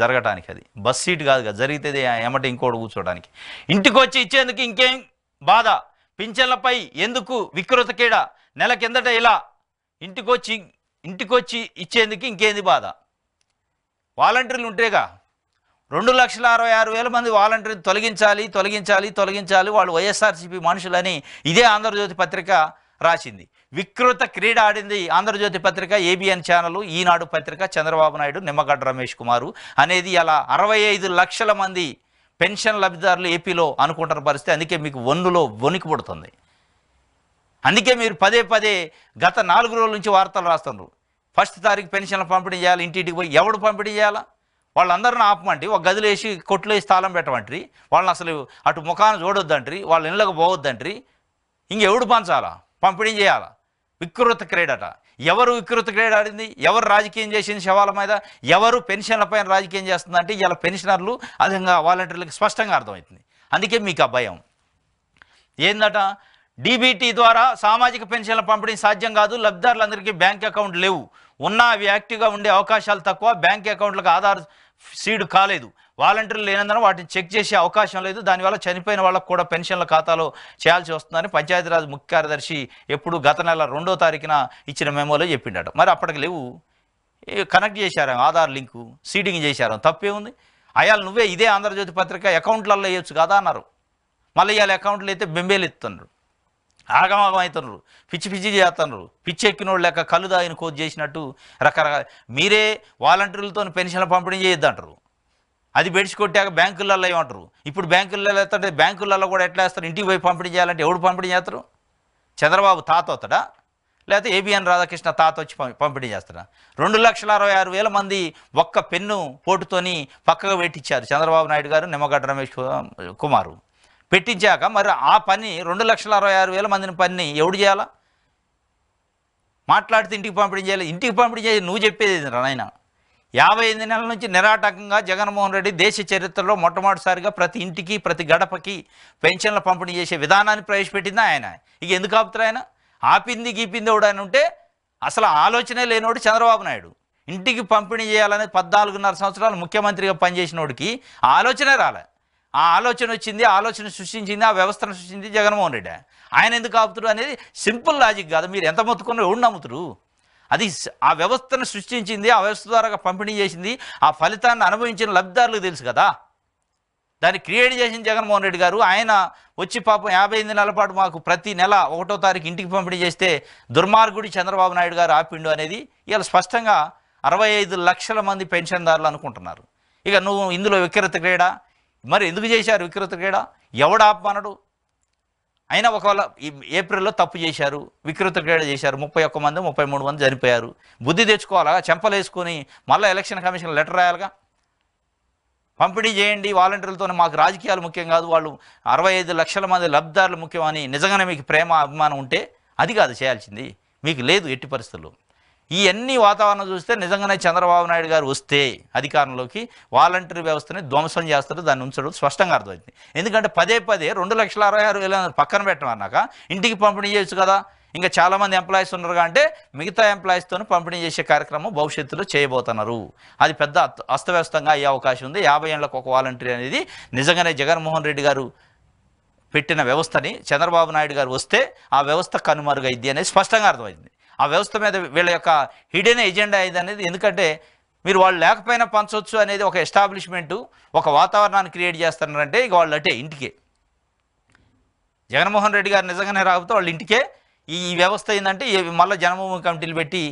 జరగటానికి, అది బస్ సీట్ కాదుగా, జరిగితే ఏమంటే ఇంకోటి కూర్చోడానికి. ఇంటికి వచ్చి ఇచ్చేందుకు ఇంకేం బాధ, పింఛన్లపై ఎందుకు వికృత కీడ, నెల కిందట ఇలా ఇంటికొచ్చి ఇచ్చేందుకు ఇంకేంది బాధ. వాలంటీర్లు ఉంటేగా 2,66,000 మంది వాలంటీర్లు తొలగించాలి, వాళ్ళు వైఎస్ఆర్సీపీ మనుషులని ఇదే ఆంధ్రజ్యోతి పత్రిక రాసింది. వికృత క్రీడ ఆడింది ఆంధ్రజ్యోతి పత్రిక, ఏబిఎన్ ఛానల్, ఈనాడు పత్రిక, చంద్రబాబు నాయుడు, నిమ్మగడ్డ రమేష్ కుమారు అనేది అలా 65 లక్షల మంది పెన్షన్ లబ్ధిదారులు ఏపీలో అనుకుంటున్న పరిస్థితి. అందుకే మీకు వన్నులో వణికి పడుతుంది. అందుకే మీరు పదే గత 4 రోజుల నుంచి వార్తలు రాస్తున్నారు. 1వ తారీఖు పెన్షన్లు పంపిణీ చేయాలి, ఇంటింటికి పోయి ఎవడు పంపిణీ చేయాలా, వాళ్ళందరిని ఆపమంటే ఒక గదిలో వేసి కొట్లు వేసి తాళం పెట్టమంటారు, వాళ్ళని అసలు అటు ముఖాన్ని చూడొద్దంటారు, వాళ్ళ ఇళ్ళకు పోవద్దంటారు, ఇంకెవడు పంచాలా, పంపిణీ చేయాలా. వికృత క్రీడట. ఎవరు వికృత క్రీడ ఆడింది, ఎవరు రాజకీయం చేసింది శవాల మీద, ఎవరు పెన్షన్లపైన రాజకీయం చేస్తుందంటే ఇలా పెన్షనర్లు, అదేవిధంగా వాలంటీర్లకు స్పష్టంగా అర్థమవుతుంది. అందుకే మీకు ఆ భయం ఏందట, డీబీటీ ద్వారా సామాజిక పెన్షన్ల పంపిణీ సాధ్యం కాదు, లబ్ధిదారులందరికీ బ్యాంక్ అకౌంట్ లేవు, ఉన్నా అవి యాక్టివ్గా ఉండే అవకాశాలు తక్కువ, బ్యాంక్ అకౌంట్లకు ఆధార్ సీడ్ కాలేదు, వాలంటీర్లు లేనందున వాటిని చెక్ చేసే అవకాశం లేదు, దానివల్ల చనిపోయిన వాళ్ళకు కూడా పెన్షన్ల ఖాతాలో చేయాల్సి వస్తుందని పంచాయతీరాజ్ ముఖ్య కార్యదర్శి ఎప్పుడు గత నెల 2వ తారీఖున ఇచ్చిన మెమోలో చెప్పిండట. మరి అప్పటికి లేవు, కనెక్ట్ చేశారు, ఆధార్ లింకు సీడింగ్ చేశారు, తప్పే ఉంది. అయాలు నువ్వే ఇదే ఆంధ్రజ్యోతి పత్రిక అకౌంట్లలో వేయొచ్చు కదా అన్నారు. మళ్ళీ ఇవాళ అకౌంట్లు అయితే బెంబేలు ఎత్తుతున్నారు, ఆగమాగం అవుతున్నారు, పిచ్చి చేస్తున్నారు, పిచ్చి ఎక్కినోళ్ళు లెక్క కళ్ళు దాగిన కోతి చేసినట్టు రకరకాల. మీరే వాలంటీర్లతో పెన్షన్ల పంపిణీ చేయొద్దంటారు, అది బెడిచి కొట్టాక బ్యాంకులలో ఏమంటారు. ఇప్పుడు బ్యాంకులలో వేస్తుంటే బ్యాంకులలో కూడా ఎట్లా వేస్తారు, ఇంటికి పోయి పంపిణీ చేయాలంటే ఎవడు పంపిణీ చేస్తారు, చంద్రబాబు తాత వస్తాడా, లేకపోతే ఏబిఎన్ రాధాకృష్ణ తాత వచ్చి పంపిణీ చేస్తాడా. 2,66,000 మంది ఒక్క పెన్ను పోటుతోని పక్కగా పెట్టించారు చంద్రబాబు నాయుడు గారు, నిమ్మగడ్డ రమేష్ కుమారు. పెట్టించాక మరి ఆ పని 2,66,000 మందిని పని ఎవడు చేయాలా, మాట్లాడితే ఇంటికి పంపిణీ చేయాలి. ఇంటికి పంపిణీ చేయాలి నువ్వు చెప్పేది నాయన, 58 నెలల నుంచి నిరాటకంగా జగన్మోహన్ రెడ్డి దేశ చరిత్రలో మొట్టమొదటిసారిగా ప్రతి ఇంటికి ప్రతి గడపకి పెన్షన్ల పంపిణీ చేసే విధానాన్ని ప్రవేశపెట్టింది ఆయన. ఇక ఎందుకు ఆపుతారు ఆయన? ఆపింది గీపింది ఎవడు ఆయన ఉంటే అసలు ఆలోచనే లేనివాడు చంద్రబాబు నాయుడు. ఇంటికి పంపిణీ చేయాలనేది 14.5 సంవత్సరాలు ముఖ్యమంత్రిగా పనిచేసినోడికి ఆలోచనే రాలే. ఆ ఆలోచన వచ్చింది, ఆలోచన సృష్టించింది, ఆ వ్యవస్థను సృష్టించింది జగన్మోహన్ రెడ్డి. ఆయన ఎందుకు ఆపుతారు అనేది సింపుల్ లాజిక్ కాదు. మీరు ఎంత మొత్తుకున్నా ఎవడు నమ్ముతారు? అది ఆ వ్యవస్థను సృష్టించింది, ఆ వ్యవస్థ ద్వారా పంపిణీ చేసింది, ఆ ఫలితాన్ని అనుభవించిన లబ్ధిదారులకు తెలుసు కదా. దాన్ని క్రియేట్ చేసిన జగన్మోహన్ రెడ్డి గారు. ఆయన వచ్చి పాపం 58 నెలల పాటు మాకు ప్రతి నెల 1వ తారీఖు ఇంటికి పంపిణీ చేస్తే దుర్మార్గుడి చంద్రబాబు నాయుడు గారు ఆపిండు అనేది ఇవాళ స్పష్టంగా 65 లక్షల మంది పెన్షన్దారులు అనుకుంటున్నారు. ఇక నువ్వు ఇందులో వికృత క్రీడ, మరి ఎందుకు చేశారు వికృత క్రీడ? ఎవడు ఆపమనడు? అయినా ఒకవేళ ఏప్రిల్లో తప్పు చేశారు, వికృత క్రీడ చేశారు, 31 మంది 33 మంది చనిపోయారు. బుద్ధి తెచ్చుకోవాలా? చెంపలు వేసుకొని మళ్ళీ ఎలక్షన్ కమిషన్ లెటర్ రాయాలిగా. పంపిణీ చేయండి వాలంటీర్లతో, మాకు రాజకీయాలు ముఖ్యం కాదు, వాళ్ళు 65 లక్షల మంది లబ్ధిదారులు ముఖ్యమని నిజంగానే మీకు ప్రేమ అభిమానం ఉంటే అది కాదు చేయాల్సింది. మీకు లేదు ఎట్టి పరిస్థితుల్లో. ఈ అన్ని వాతావరణం చూస్తే నిజంగానే చంద్రబాబు నాయుడు గారు వస్తే అధికారంలోకి వాలంటీర్ వ్యవస్థని ధ్వంసం చేస్తారు, దాన్ని ఉంచడం స్పష్టంగా అర్థమైంది. ఎందుకంటే పదే 2,66,000 పక్కన పెట్టమన్నాక ఇంటికి పంపిణీ చేయొచ్చు కదా. ఇంకా చాలామంది ఎంప్లాయీస్ ఉన్నారు అంటే మిగతా ఎంప్లాయీస్తో పంపిణీ చేసే కార్యక్రమం భవిష్యత్తులో చేయబోతున్నారు. అది పెద్ద అస్తవ్యస్తంగా అయ్యే అవకాశం ఉంది. 50 ఏళ్లకు ఒక వాలంటీర్ అనేది నిజంగానే జగన్మోహన్ రెడ్డి గారు పెట్టిన వ్యవస్థని చంద్రబాబు నాయుడు గారు వస్తే ఆ వ్యవస్థ కనుమరుగైద్ది అనేది స్పష్టంగా అర్థమైంది. ఆ వ్యవస్థ మీద వీళ్ళ యొక్క హిడెన్ ఎజెండా ఇది అనేది. ఎందుకంటే మీరు వాళ్ళు లేకపోయినా పంచవచ్చు అనేది ఒక ఎస్టాబ్లిష్మెంటు, ఒక వాతావరణాన్ని క్రియేట్ చేస్తున్నారంటే ఇక వాళ్ళు అటే ఇంటికే. జగన్మోహన్ రెడ్డి గారు నిజంగానే రాకపోతే వాళ్ళ ఇంటికే ఈ వ్యవస్థ ఏంటంటే మళ్ళీ జన్మభూమి కమిటీలు పెట్టి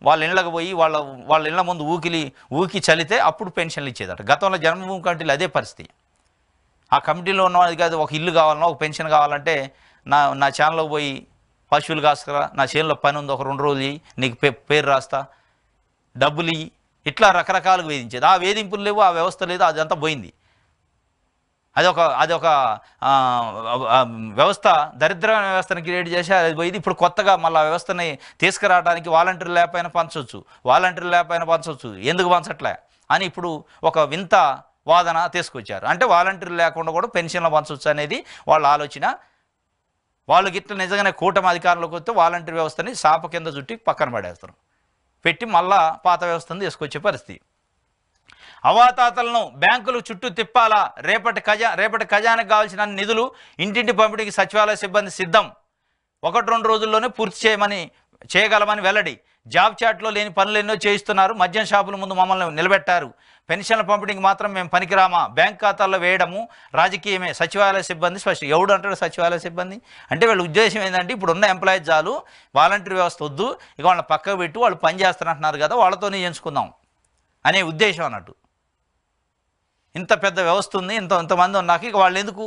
వాళ్ళ ఇళ్ళకి పోయి వాళ్ళ ఇళ్ళ ముందు ఊకి చలితే అప్పుడు పెన్షన్లు ఇచ్చేదట. గతంలో జన్మభూమి కమిటీలు అదే పరిస్థితి. ఆ కమిటీలో ఉన్నది కాదు, ఒక ఇల్లు కావాలన్నా ఒక పెన్షన్ కావాలంటే నా ఛానల్లోకి పోయి పశువులు కాసుకురా, నా చేనులో పని ఉంది, ఒక 2 రోజులు నీకు పేరు రాస్తా, డబ్బులు ఇయ్యి, ఇట్లా రకరకాలుగా వేధించేది. ఆ వేధింపులు లేవు, ఆ వ్యవస్థ లేదు, అదంతా పోయింది. అదొక వ్యవస్థ, దరిద్రమైన వ్యవస్థను క్రియేట్ చేసి అది పోయింది. ఇప్పుడు కొత్తగా మళ్ళీ ఆ వ్యవస్థని తీసుకురావడానికి వాలంటీర్లు లేకపోయినా పంచవచ్చు, ఎందుకు పంచట్లే అని ఇప్పుడు ఒక వింత వాదన తీసుకొచ్చారు. అంటే వాలంటీర్లు లేకుండా కూడా పెన్షన్లు పంచవచ్చు అనేది వాళ్ళ ఆలోచన. వాళ్ళు గిట్ల నిజంగానే కూటమి అధికారంలోకి వస్తే వాలంటీర్ వ్యవస్థని సాప కింద చుట్టి పక్కన పడేస్తారు, పెట్టి మళ్ళా పాత వ్యవస్థను తీసుకొచ్చే పరిస్థితి. అవాతాతలను బ్యాంకులు చుట్టూ తిప్పాలా? రేపటి ఖజానాకు కావాల్సిన నిధులు ఇంటింటి పంపిణీకి సచివాలయ సిబ్బంది సిద్ధం. 1-2 రోజుల్లోనే పూర్తి చేయగలమని వెల్లడి. జాబ్ చాట్లో లేని పనులు ఎన్నో చేయిస్తున్నారు. మద్యం షాపుల ముందు మమ్మల్ని నిలబెట్టారు. పెన్షన్ల పంపిణీకి మాత్రం మేము పనికిరామా? బ్యాంక్ ఖాతాల్లో వేయడము రాజకీయమే. సచివాలయ సిబ్బంది స్పష్టం. ఎవడు అంటాడు సచివాలయ సిబ్బంది అంటే? వీళ్ళ ఉద్దేశం ఏంటంటే ఇప్పుడున్న ఎంప్లాయీస్ చాలు, వాలంటీర్ వ్యవస్థ వద్దు, ఇక వాళ్ళని పక్కకు పెట్టి వాళ్ళు పని చేస్తారంటున్నారు కదా, వాళ్ళతోనే ఎంచుకుందాం అనే ఉద్దేశం అన్నట్టు. ఇంత పెద్ద వ్యవస్థ ఉంది, ఇంతమంది ఉన్నాక ఇక వాళ్ళు ఎందుకు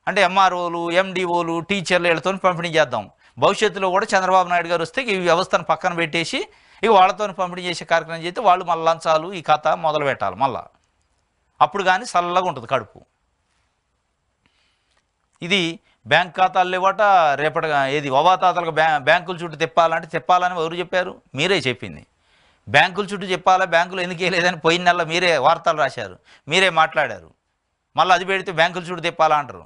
అంటే ఎంఆర్ఓలు, ఎండిఓలు, టీచర్లు వీళ్ళతో పంపిణీ చేద్దాం. భవిష్యత్తులో కూడా చంద్రబాబు నాయుడు గారు వస్తే ఈ వ్యవస్థను పక్కన పెట్టేసి ఇక వాళ్ళతో పంపిణీ చేసే కార్యక్రమం చేస్తే వాళ్ళు మళ్ళీ లంచాలు ఈ కథ మొదలు పెట్టాలి మళ్ళా. అప్పుడు కానీ చల్లగా ఉంటుంది కడుపు. ఇది బ్యాంక్ ఖాతాలు లేవట. ఏది అవాతాతలకు బ్యాంకుల చుట్టూ తిప్పాలని ఎవరు చెప్పారు? మీరే చెప్పింది. బ్యాంకుల చుట్టూ చెప్పాలా, బ్యాంకులు ఎందుకు వేయలేదని పోయిన నెల మీరే వార్తలు రాశారు, మీరే మాట్లాడారు. మళ్ళీ అది పెడితే బ్యాంకుల చుట్టూ తిప్పాలా అంటారు.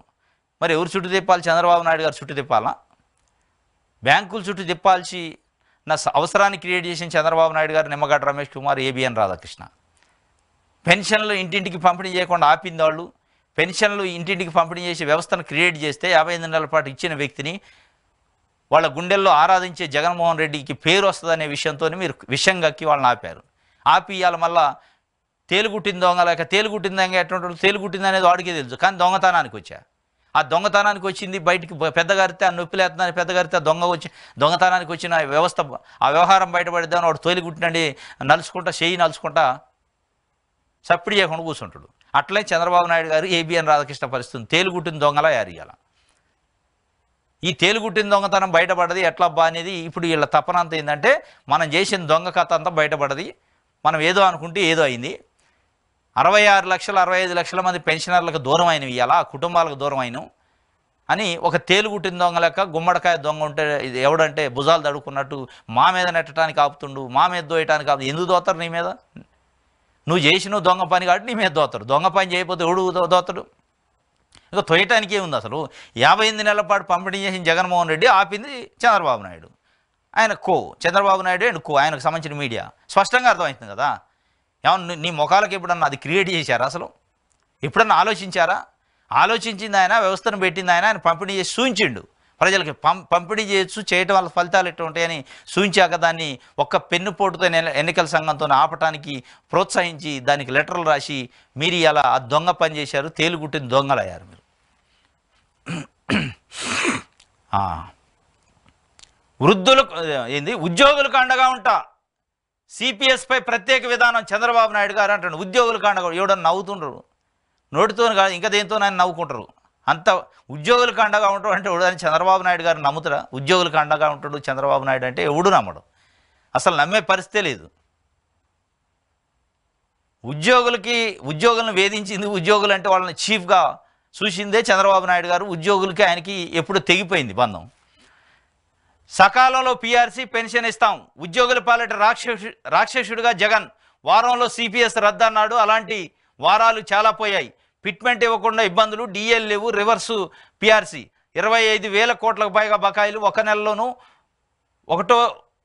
మరి ఎవరు చుట్టూ తిప్పాలి? చంద్రబాబు నాయుడు గారు చుట్టూ తిప్పాలా? బ్యాంకుల చుట్టూ తిప్పాల్సి అవసరాన్ని క్రియేట్ చేసిన చంద్రబాబు నాయుడు గారు, నిమ్మగడ్డ రమేష్ కుమార్, ఏబిఎన్ రాధాకృష్ణ. పెన్షన్లు ఇంటింటికి పంపిణీ చేయకుండా ఆపింది వాళ్ళు. పెన్షన్లు ఇంటింటికి పంపిణీ చేసే వ్యవస్థను క్రియేట్ చేస్తే 58 నెలల పాటు ఇచ్చిన వ్యక్తిని వాళ్ళ గుండెల్లో ఆరాధించే జగన్మోహన్ రెడ్డికి పేరు వస్తుందనే విషయంతో మీరు విషయం కక్కి వాళ్ళని ఆపారు. ఆపి ఇవాళ మళ్ళా తేలుగుట్టిన దొంగ లేక తేలుగుట్టిన దొంగ ఎటువంటి తేలుగుట్టింది అనేది వాడికే తెలుసు. కానీ దొంగతనానికి వచ్చా, ఆ దొంగతనానికి వచ్చింది బయటికి పెద్దగారితే ఆ నొప్పి లేస్తుందని పెద్దగారితే దొంగతనానికి వచ్చిన వ్యవస్థ ఆ వ్యవహారం బయటపడిద్దామని వాడు తేలుగుట్టినండి నలుచుకుంటా సప్పిడి చేయకుండా కూర్చుంటాడు. అట్లే చంద్రబాబు నాయుడు గారు, ఏబిఎన్ రాధాకృష్ణ పరిస్థితి తేలుగుట్టిన దొంగలా యారియాల. ఈ తేలుగుట్టిన దొంగతనం బయటపడది ఎట్లబ్బా అనేది ఇప్పుడు వీళ్ళ తపనంత ఏంటంటే మనం చేసిన దొంగ కథ అంతా బయటపడది, మనం ఏదో అనుకుంటే ఏదో అయింది. 65 లక్షల మంది పెన్షనర్లకు దూరం అయినవి, ఇలా కుటుంబాలకు దూరం అయినాం. అని ఒక తేలుగుట్టిన దొంగ లెక్క గుమ్మడికాయ దొంగ ఉంటే ఇది ఎవడంటే భుజాలు తడుకున్నట్టు మా మీద నెట్టడానికి ఆపుతుండు, మా మీద దోయటానికి ఆపుతుంది. ఎందుకు దోతారు నీ మీద? నువ్వు చేసిన దొంగ పని కాబట్టి నీ మీద దోతారు. దొంగ పని చేయకపోతే ఎవడు దోతాడు? ఇక తొయ్యటానికి ఏముంది? అసలు 58 నెలల పాటు పంపిణీ చేసిన జగన్మోహన్ రెడ్డి ఆపింది చంద్రబాబు నాయుడు. ఆయన చంద్రబాబు నాయుడు అండ్ ఆయనకు సంబంధించిన మీడియా స్పష్టంగా అర్థమవుతుంది కదా. ఏమన్నా నీ ముఖాలకు ఎప్పుడన్నా అది క్రియేట్ చేశారా? అసలు ఎప్పుడన్నా ఆలోచించారా? ఆలోచించింది ఆయన, వ్యవస్థను పెట్టింది ఆయన, ఆయన పంపిణీ చేసి సూచించిండు ప్రజలకి. పంపిణీ చేయటం వల్ల ఫలితాలు ఎట్లా ఉంటాయని సూచించాక దాన్ని ఒక్క పెన్నుపోటుతో ఎన్నికల సంఘంతో ఆపటానికి ప్రోత్సహించి దానికి లెటర్లు రాసి మీరు ఇలా ఆ దొంగ పని చేశారు, తేలుగుట్టిన దొంగలయ్యారు మీరు. వృద్ధులకు ఉద్యోగులకు అండగా ఉంటా, సిపిఎస్పై ప్రత్యేక విధానం చంద్రబాబు నాయుడు గారు అంటాడు. ఉద్యోగులకు అండగా ఎవడన్నా నవ్వుతుండ్రు, నోటితో కాదు ఇంకా దేంతో ఆయన నవ్వుకుంటారు. అంత ఉద్యోగులకు అండగా ఉంటాడు అంటే ఎవడు అని చంద్రబాబు నాయుడు గారు నమ్ముతారా? ఉద్యోగులకు అండగా ఉంటాడు చంద్రబాబు నాయుడు అంటే ఎవడు నమ్మడు, అసలు నమ్మే పరిస్థితే లేదు. ఉద్యోగులను వేధించింది, ఉద్యోగులు అంటే వాళ్ళని చీఫ్గా చూసిందే చంద్రబాబు నాయుడు గారు. ఉద్యోగులకి ఆయనకి ఎప్పుడు తెగిపోయింది బంధం. సకాలంలో పీఆర్సీ పెన్షన్ ఇస్తాం, ఉద్యోగుల పాలిట రాక్షసుడిగా జగన్. వారంలో సిపిఎస్ రద్దన్నాడు, అలాంటి వారాలు చాలా పోయాయి. ఫిట్మెంట్ ఇవ్వకుండా ఇబ్బందులు, డిఎల్ లేవు, రివర్సు పీఆర్సీ. 25,000 కోట్లకు పైగా బకాయిలు, ఒక నెలలోనూ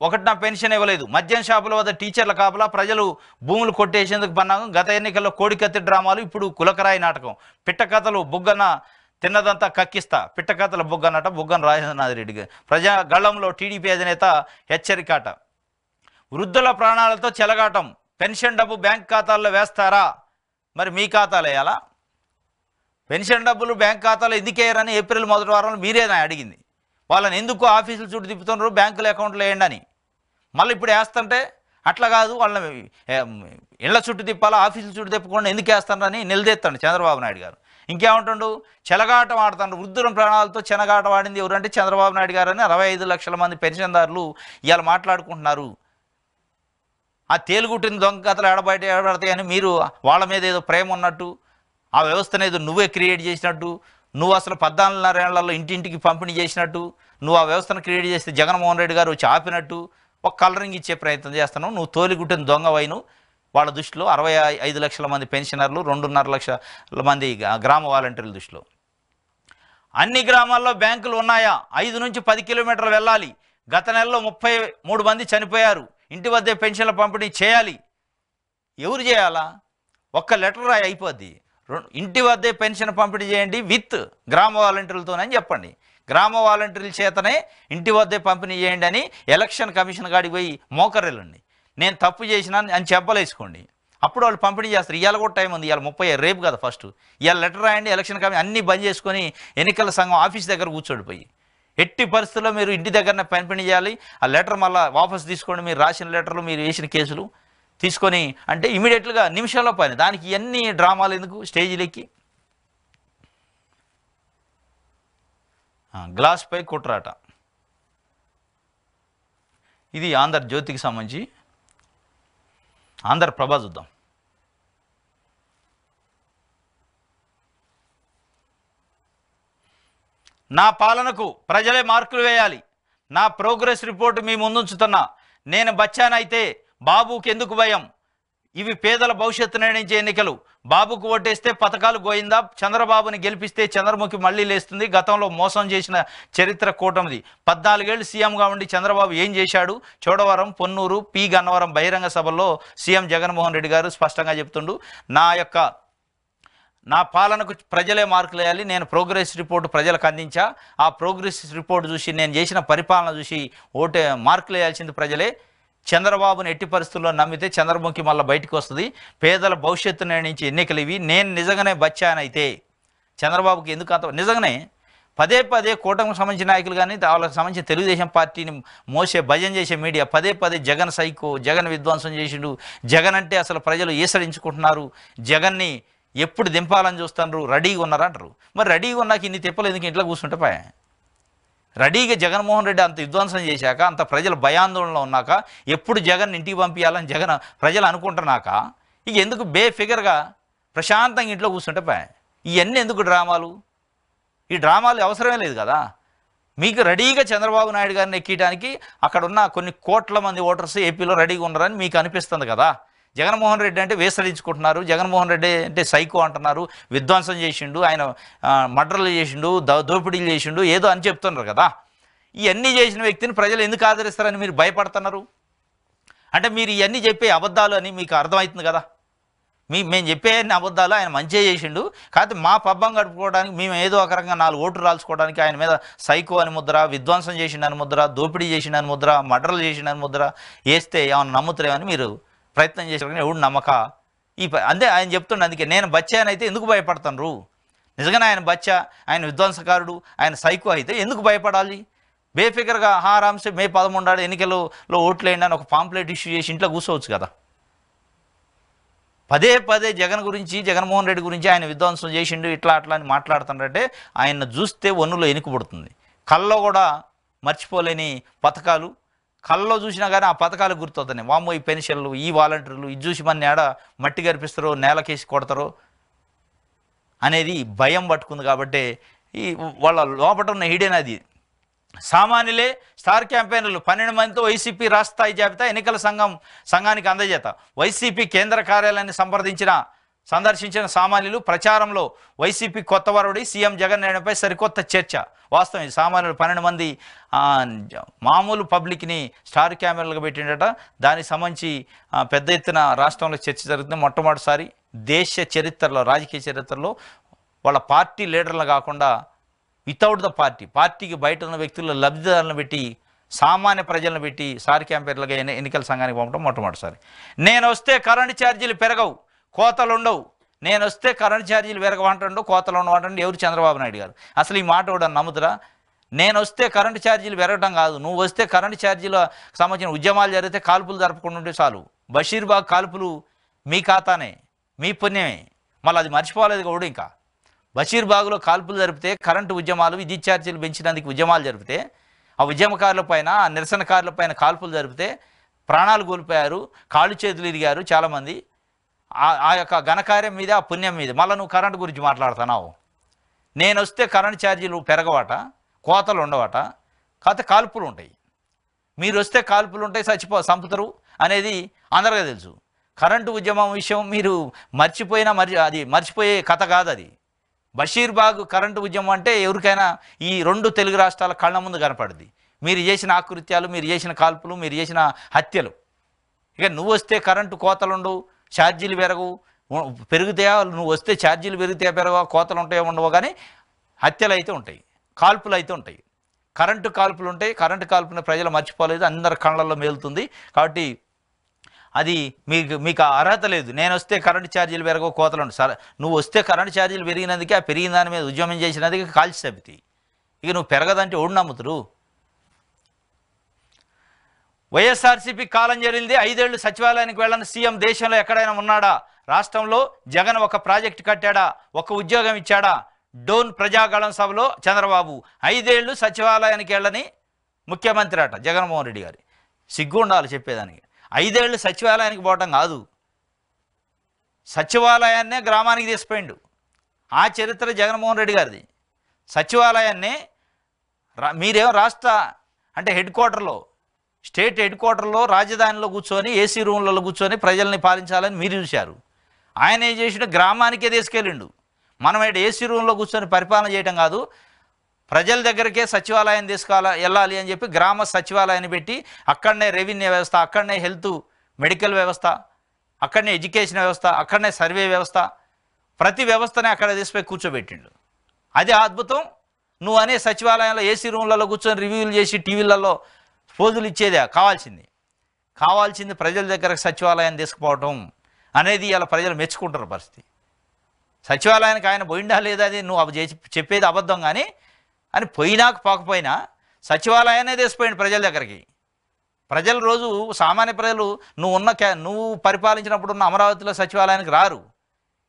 ఒకటిన పెన్షన్ ఇవ్వలేదు. మద్యం షాపుల వద్ద టీచర్ల కాపలా, ప్రజలు భూములు కొట్టేసేందుకు పన్నాగం. గత ఎన్నికల్లో కోడికత్తి డ్రామాలు, ఇప్పుడు కులకరాయి నాటకం. పిట్టకథలు బుగ్గన తిన్నదంతా కక్కిస్తా, పిట్టకథల బుగ్గనట బుగ్గన రాజేంద్రనాథ్ రెడ్డి. ప్రజా గళంలో టీడీపీ అధినేత హెచ్చరికాట. వృద్ధుల ప్రాణాలతో చెలగాటం, పెన్షన్ డబ్బు బ్యాంక్ ఖాతాల్లో వేస్తారా? మరి మీ ఖాతాలు వేయాలా? పెన్షన్ డబ్బులు బ్యాంక్ ఖాతాలో ఎందుకు వేయరని ఏప్రిల్ మొదటి వారంలో మీరేనా అడిగింది? వాళ్ళని ఎందుకు ఆఫీసులు చుట్టూ తిప్పుతున్నారు, బ్యాంకుల అకౌంట్లో వేయండి అని. మళ్ళీ ఇప్పుడు వేస్తుంటే అట్లా కాదు, వాళ్ళని ఇళ్ల చుట్టూ తిప్పాలా, ఆఫీసుల చుట్టూ తిప్పకుండా ఎందుకు వేస్తారని నిలదీస్తాడు చంద్రబాబు నాయుడు గారు. ఇంకేమంటుండు? చెలగాటం ఆడుతాడు. వృద్ధుల ప్రాణాలతో చెనగాటం ఆడింది ఎవరంటే చంద్రబాబు నాయుడు గారు అని 65 లక్షల మంది పెన్షన్దారులు ఇవాళ మాట్లాడుకుంటున్నారు. ఆ తేలుగుట్టిన దొంగ కథలు ఏడబడతాయని మీరు వాళ్ళ మీద ఏదో ప్రేమ ఉన్నట్టు, ఆ వ్యవస్థను ఏదో నువ్వే క్రియేట్ చేసినట్టు, నువ్వు అసలు 14.5 ఏళ్లలో ఇంటింటికి పంపిణీ చేసినట్టు, నువ్వు ఆ వ్యవస్థను క్రియేట్ చేస్తే జగన్మోహన్ రెడ్డి గారు వచ్చి ఆపినట్టు ఒక కలరింగ్ ఇచ్చే ప్రయత్నం చేస్తున్నావు. నువ్వు తోలిగుట్టిన దొంగ వైను వాళ్ళ దృష్టిలో. 65 లక్షల మంది పెన్షనర్లు, 2.5 లక్షల మంది గ్రామ వాలంటీర్ల దృష్టిలో. అన్ని గ్రామాల్లో బ్యాంకులు ఉన్నాయా? 5 నుంచి 10 కిలోమీటర్లు వెళ్ళాలి. గత నెలలో 33 మంది చనిపోయారు. ఇంటి వద్దే పెన్షన్ల పంపిణీ చేయాలి. ఎవరు చేయాలా? ఒక్క లెటర్ రాయి అయిపోద్ది. ఇంటి వద్దే పెన్షన్ పంపిణీ చేయండి విత్ గ్రామ వాలంటీర్లతోనని చెప్పండి. గ్రామ వాలంటీర్ల చేతనే ఇంటి వద్దే పంపిణీ చేయండి అని ఎలక్షన్ కమిషన్ కాడికి పోయి మోకరెళ్ళండి. నేను తప్పు చేసినా అని చెప్పలేసుకోండి. అప్పుడు వాళ్ళు పంపిణీ చేస్తారు. ఇవాళ కూడా టైం ఉంది. ఇవాళ 30 రేపు కదా ఫస్ట్. ఇవాళ లెటర్ రాయండి. ఎలక్షన్ కమిషన్ అన్నీ బంద్ చేసుకొని ఎన్నికల సంఘం ఆఫీస్ దగ్గర కూర్చోడిపోయి ఎట్టి పరిస్థితుల్లో మీరు ఇంటి దగ్గరనే పంపిణీ చేయాలి. ఆ లెటర్ మళ్ళీ వాపసు తీసుకోండి. మీరు రాసిన లెటర్లు, మీరు వేసిన కేసులు తీసుకొని అంటే ఇమీడియట్గా నిమిషాల్లో పని. దానికి ఎన్ని డ్రామాలు ఎందుకు? స్టేజీలెక్కి గ్లాస్పై కుట్రాట. ఇది ఆంధ్రజ్యోతికి సంబంధించి. ఆంధ్రప్రభ చూద్దాం. నా పాలనకు ప్రజలే మార్కులు వేయాలి. నా ప్రోగ్రెస్ రిపోర్టు మీ ముందుంచుతున్నా. నేను బచ్చానైతే బాబుకి ఎందుకు భయం? ఇవి పేదల భవిష్యత్తు నిర్ణయించే ఎన్నికలు. బాబుకు ఓటేస్తే పథకాలు గోయిందా? చంద్రబాబుని గెలిపిస్తే చంద్రముఖి మళ్లీ లేస్తుంది. గతంలో మోసం చేసిన చరిత్ర కూటమిది. 14 ఏళ్లు సీఎంగా ఉండి చంద్రబాబు ఏం చేశాడు? చోడవరం, పొన్నూరు, పి గన్నవరం బహిరంగ సభల్లో సీఎం జగన్మోహన్ రెడ్డి గారు స్పష్టంగా చెప్తుండు, నా పాలనకు ప్రజలే మార్కులు వేయాలి. నేను ప్రోగ్రెస్ రిపోర్టు ప్రజలకు అందించా. ఆ ప్రోగ్రెస్ రిపోర్టు చూసి, నేను చేసిన పరిపాలన చూసి మార్కులు వేయాల్సింది ప్రజలే. చంద్రబాబుని ఎట్టి పరిస్థితుల్లో నమ్మితే చంద్రముఖి మళ్ళీ బయటకు వస్తుంది. పేదల భవిష్యత్తు నిర్ణయించే ఎన్నికలు ఇవి. నేను నిజంగానే బచ్చానైతే చంద్రబాబుకి ఎందుకు అంత నిజంగానే పదే పదే కూటమికి సంబంధించిన నాయకులు కానీ వాళ్ళకి సంబంధించిన తెలుగుదేశం పార్టీని భజన చేసే మీడియా పదే జగన్ సైకో, జగన్ విధ్వంసం చేసిండు, జగన్ అంటే అసలు ప్రజలు ఈసడించుకుంటున్నారు, జగన్ని ఎప్పుడు దింపాలని చూస్తున్నారు, రెడీగా ఉన్నారా అంటారు. మరి రెడీగా ఉన్నాక ఇన్ని తిప్పలు ఎందుకు ఇంట్లో కూర్చుంటే పాయ? రెడీగా జగన్మోహన్ రెడ్డి అంత విధ్వంసం చేశాక, అంత ప్రజలు భయాందోళనలో ఉన్నాక, ఎప్పుడు జగన్ ఇంటికి పంపించాలని ప్రజలు అనుకుంటున్నాక ఇక ఎందుకు బేఫిగర్గా ప్రశాంతంగా ఇంట్లో కూర్చుంటే పాయ? ఇవన్నీ ఎందుకు డ్రామాలు? ఈ డ్రామాలు అవసరమే లేదు కదా. మీకు రెడీగా చంద్రబాబు నాయుడు గారిని ఎక్కియడానికి అక్కడ ఉన్న కొన్ని కోట్ల మంది ఓటర్స్ ఏపీలో రెడీగా ఉన్నారని మీకు అనిపిస్తుంది కదా. జగన్మోహన్ రెడ్డి అంటే వేసరించుకుంటున్నారు, జగన్మోహన్ రెడ్డి అంటే సైకో అంటున్నారు, విధ్వంసం చేసిండు, ఆయన మర్డర్లు చేసిండు, దోపిడీలు చేసిండు ఏదో అని చెప్తున్నారు కదా. ఇవన్నీ చేసిన వ్యక్తిని ప్రజలు ఎందుకు ఆదరిస్తారని మీరు భయపడుతున్నారు? అంటే మీరు ఇవన్నీ చెప్పే అబద్ధాలు అని మీకు అర్థమవుతుంది కదా. మేము చెప్పే అబద్ధాలు ఆయన మంచిగా చేసిండు, కాకపోతే మా పబ్బం గడుపుకోవడానికి మేము ఏదో ఒక రకంగా 4 ఓట్లు రాల్చుకోవడానికి ఆయన మీద సైకో అని ముద్ర, విధ్వంసం చేసిండని ముద్ర, దోపిడీ చేసిండని ముద్ర, మర్డర్లు చేసిండని ముద్ర వేస్తే ఏమన్నా నమ్ముతారేమని మీరు ప్రయత్నం చేసిన ఎవడు నమ్మక అంతే ఆయన చెప్తుండే. అందుకే నేను బచ్చానైతే ఎందుకు భయపడతాను? నిజంగానే ఆయన బచ్చా, ఆయన విధ్వంసకారుడు, ఆయన సైకో అయితే ఎందుకు భయపడాలి? బేఫికర్గా ఆరాంసే మే 11 ఎన్నికల్లో ఓట్లు వేయండి అని ఒక పాంప్లెట్ ఇష్యూ చేసి ఇంట్లో కూర్చోవచ్చు కదా. పదే జగన్ గురించి, జగన్మోహన్ రెడ్డి గురించి ఆయన విధ్వంసం చేసిండు ఇట్లా అట్లా అని మాట్లాడుతుంటే ఆయన చూస్తే వన్నులో ఎనుకబడుతుంది. కళ్ళలో కూడా మర్చిపోలేని పథకాలు, కళ్ళలో చూసినా కానీ ఆ పథకాలు గుర్తవుతున్నాయి. వామ్మో ఈ పెన్షన్లు, ఈ వాలంటీర్లు, ఇది చూసి మన ఏడ మట్టి గరిపిస్తారో, నేలకేసి కొడతారో అనేది భయం పట్టుకుంది. కాబట్టి ఈ వాళ్ళ లోపల ఉన్న హిడెన్ అది. సామాన్యులే స్టార్ క్యాంపెయినర్లు 12 మందితో వైసీపీ రాష్ట్ర స్థాయి జాబితా ఎన్నికల సంఘానికి అందజేత. వైసీపీ కేంద్ర కార్యాలయాన్ని సందర్శించిన సామాన్యులు ప్రచారంలో వైసీపీ కొత్త వరవడి, సీఎం జగన్ నిర్ణయంపై సరికొత్త చర్చ. వాస్తవం ఇది. సామాన్యులు 12 మంది మామూలు పబ్లిక్ని స్టార్ క్యాంపెయినర్లుగా పెట్టిండట. దానికి సంబంధించి పెద్ద ఎత్తున రాష్ట్రంలో చర్చ జరుగుతుంది. మొట్టమొదటిసారి దేశ చరిత్రలో, రాజకీయ చరిత్రలో వాళ్ళ పార్టీ లీడర్లు కాకుండా వితౌట్ ద పార్టీకి బయట ఉన్న వ్యక్తుల లబ్ధిదారులను పెట్టి, సామాన్య ప్రజలను పెట్టి స్టార్ క్యాంపెయినర్లుగా ఎన్నికల సంఘానికి పంపడం మొట్టమొదటిసారి. నేను వస్తే కరెంటు ఛార్జీలు పెరగవు, కోతలు ఉండవు. నేను వస్తే కరెంటు ఛార్జీలు పెరగవంటాడు, కోతలు ఉండవంటాడు ఎవరు? చంద్రబాబు నాయుడు గారు. అసలు ఈ మాట కూడా నమ్ముతురా? నేను వస్తే కరెంటు ఛార్జీలు పెరగడం కాదు, నువ్వు వస్తే కరెంటు ఛార్జీలకు సంబంధించిన ఉద్యమాలు జరిగితే కాల్పులు జరపకుండా ఉంటే చాలు. బషీర్బాగ్ కాల్పులు మీ ఖాతానే, మీ పుణ్యమే. మళ్ళీ అది మర్చిపోలేదు కూడా. ఇంకా బషీర్బాగ్లో కాల్పులు జరిపితే, కరెంటు ఉద్యమాలు, విద్యుత్ ఛార్జీలు పెంచినందుకు ఉద్యమాలు జరిపితే, ఆ ఉద్యమకారులపైన, ఆ నిరసనకారులపైన కాల్పులు జరిపితే ప్రాణాలు కోల్పోయారు, కాళ్ళు చేతులు ఇరిగారు చాలామంది. ఆ యొక్క ఘనకార్యం మీద, ఆ పుణ్యం మీద మళ్ళీ నువ్వు కరెంటు గురించి మాట్లాడుతున్నావు. నేను వస్తే కరెంటు ఛార్జీలు పెరగవాట, కోతలు ఉండవట, కాకపోతే కాల్పులు ఉంటాయి. మీరు వస్తే కాల్పులు ఉంటాయి, చంపుతారు అనేది అందరికీ తెలుసు. కరెంటు ఉద్యమం విషయం మీరు అది మర్చిపోయే కథ కాదు. అది బషీర్బాగ్ కరెంటు ఉద్యమం అంటే ఎవరికైనా ఈ 2 తెలుగు రాష్ట్రాల కళ్ళ ముందు కనపడుద్ది. మీరు చేసిన ఆకృత్యాలు, మీరు చేసిన కాల్పులు, మీరు చేసిన హత్యలు. ఇక నువ్వు వస్తే కరెంటు కోతలు ఉండవు, ఛార్జీలు పెరుగుతాయా? నువ్వు వస్తే ఛార్జీలు పెరుగుతాయా, పెరగవా, కోతలు ఉంటాయో ఉండవో, కానీ హత్యలు అయితే ఉంటాయి, కాల్పులు అయితే ఉంటాయి. కరెంటు కాల్పులు ఉంటాయి. కరెంటు కాల్పుని ప్రజలు మర్చిపోలేదు, అందరి కళ్ళల్లో మేలుతుంది. కాబట్టి అది మీకు అర్హత లేదు. నేను వస్తే కరెంటు ఛార్జీలు పెరగవు, కోతలు ఉండవు. సరే, నువ్వు వస్తే కరెంటు ఛార్జీలు పెరిగినందుకే, ఆ పెరిగిన దాని మీద ఉద్యమం చేసినందుకే కాల్చి తప్పితే ఇక నువ్వు పెరగదంటే ఓడి నమ్ముతురు. వైఎస్ఆర్సీపీ కాలం జరిగింది. 5 ఏళ్లు సచివాలయానికి వెళ్ళని సీఎం దేశంలో ఎక్కడైనా ఉన్నాడా? రాష్ట్రంలో జగన్ ఒక ప్రాజెక్టు కట్టాడా? ఒక ఉద్యోగం ఇచ్చాడా? డోన్ ప్రజాగళం సభలో చంద్రబాబు 5 ఏళ్లు సచివాలయానికి వెళ్ళని ముఖ్యమంత్రి అట జగన్మోహన్ రెడ్డి గారి. సిగ్గు ఉండాలి చెప్పేదానికి. 5 ఏళ్లు సచివాలయానికి పోవటం కాదు, సచివాలయాన్నే గ్రామానికి తీసుకుపోయిండు. ఆ చరిత్ర జగన్మోహన్ రెడ్డి గారిది. సచివాలయాన్ని మీరేమో రాష్ట్ర అంటే స్టేట్ హెడ్ క్వార్టర్లో, రాజధానిలో కూర్చొని, ఏసీ రూమ్లలో కూర్చొని ప్రజల్ని పాలించాలని మీరు చూశారు. ఆయన ఏం చేసిండు? గ్రామానికే తీసుకెళ్ళిండు. మనం ఏసీ రూమ్లో కూర్చొని పరిపాలన చేయడం కాదు, ప్రజల దగ్గరికే సచివాలయం వెళ్ళాలి అని చెప్పి గ్రామ సచివాలయాన్ని పెట్టి అక్కడనే రెవెన్యూ వ్యవస్థ, అక్కడనే హెల్త్ మెడికల్ వ్యవస్థ, అక్కడనే ఎడ్యుకేషన్ వ్యవస్థ, అక్కడనే సర్వే వ్యవస్థ, ప్రతి వ్యవస్థనే అక్కడ తీసుకుపోయి కూర్చోబెట్టిండు. అది అద్భుతం. నువ్వు అనే సచివాలయంలో ఏసీ రూమ్లలో కూర్చొని రివ్యూలు చేసి టీవీలలో పోజులు ఇచ్చేదే కావాల్సింది ప్రజల దగ్గరకు సచివాలయం తీసుకుపోవటం అనేది ఇలా ప్రజలు మెచ్చుకుంటారు పరిస్థితి. సచివాలయానికి ఆయన పోయిండా లేదా అది నువ్వు చెప్పేది అబద్ధం, కానీ అని పోకపోయినా సచివాలయాన్నే తీసుకుపోయింది ప్రజల దగ్గరికి. ప్రజలు రోజు సామాన్య ప్రజలు నువ్వు పరిపాలించినప్పుడు ఉన్న అమరావతిలో సచివాలయానికి రారు.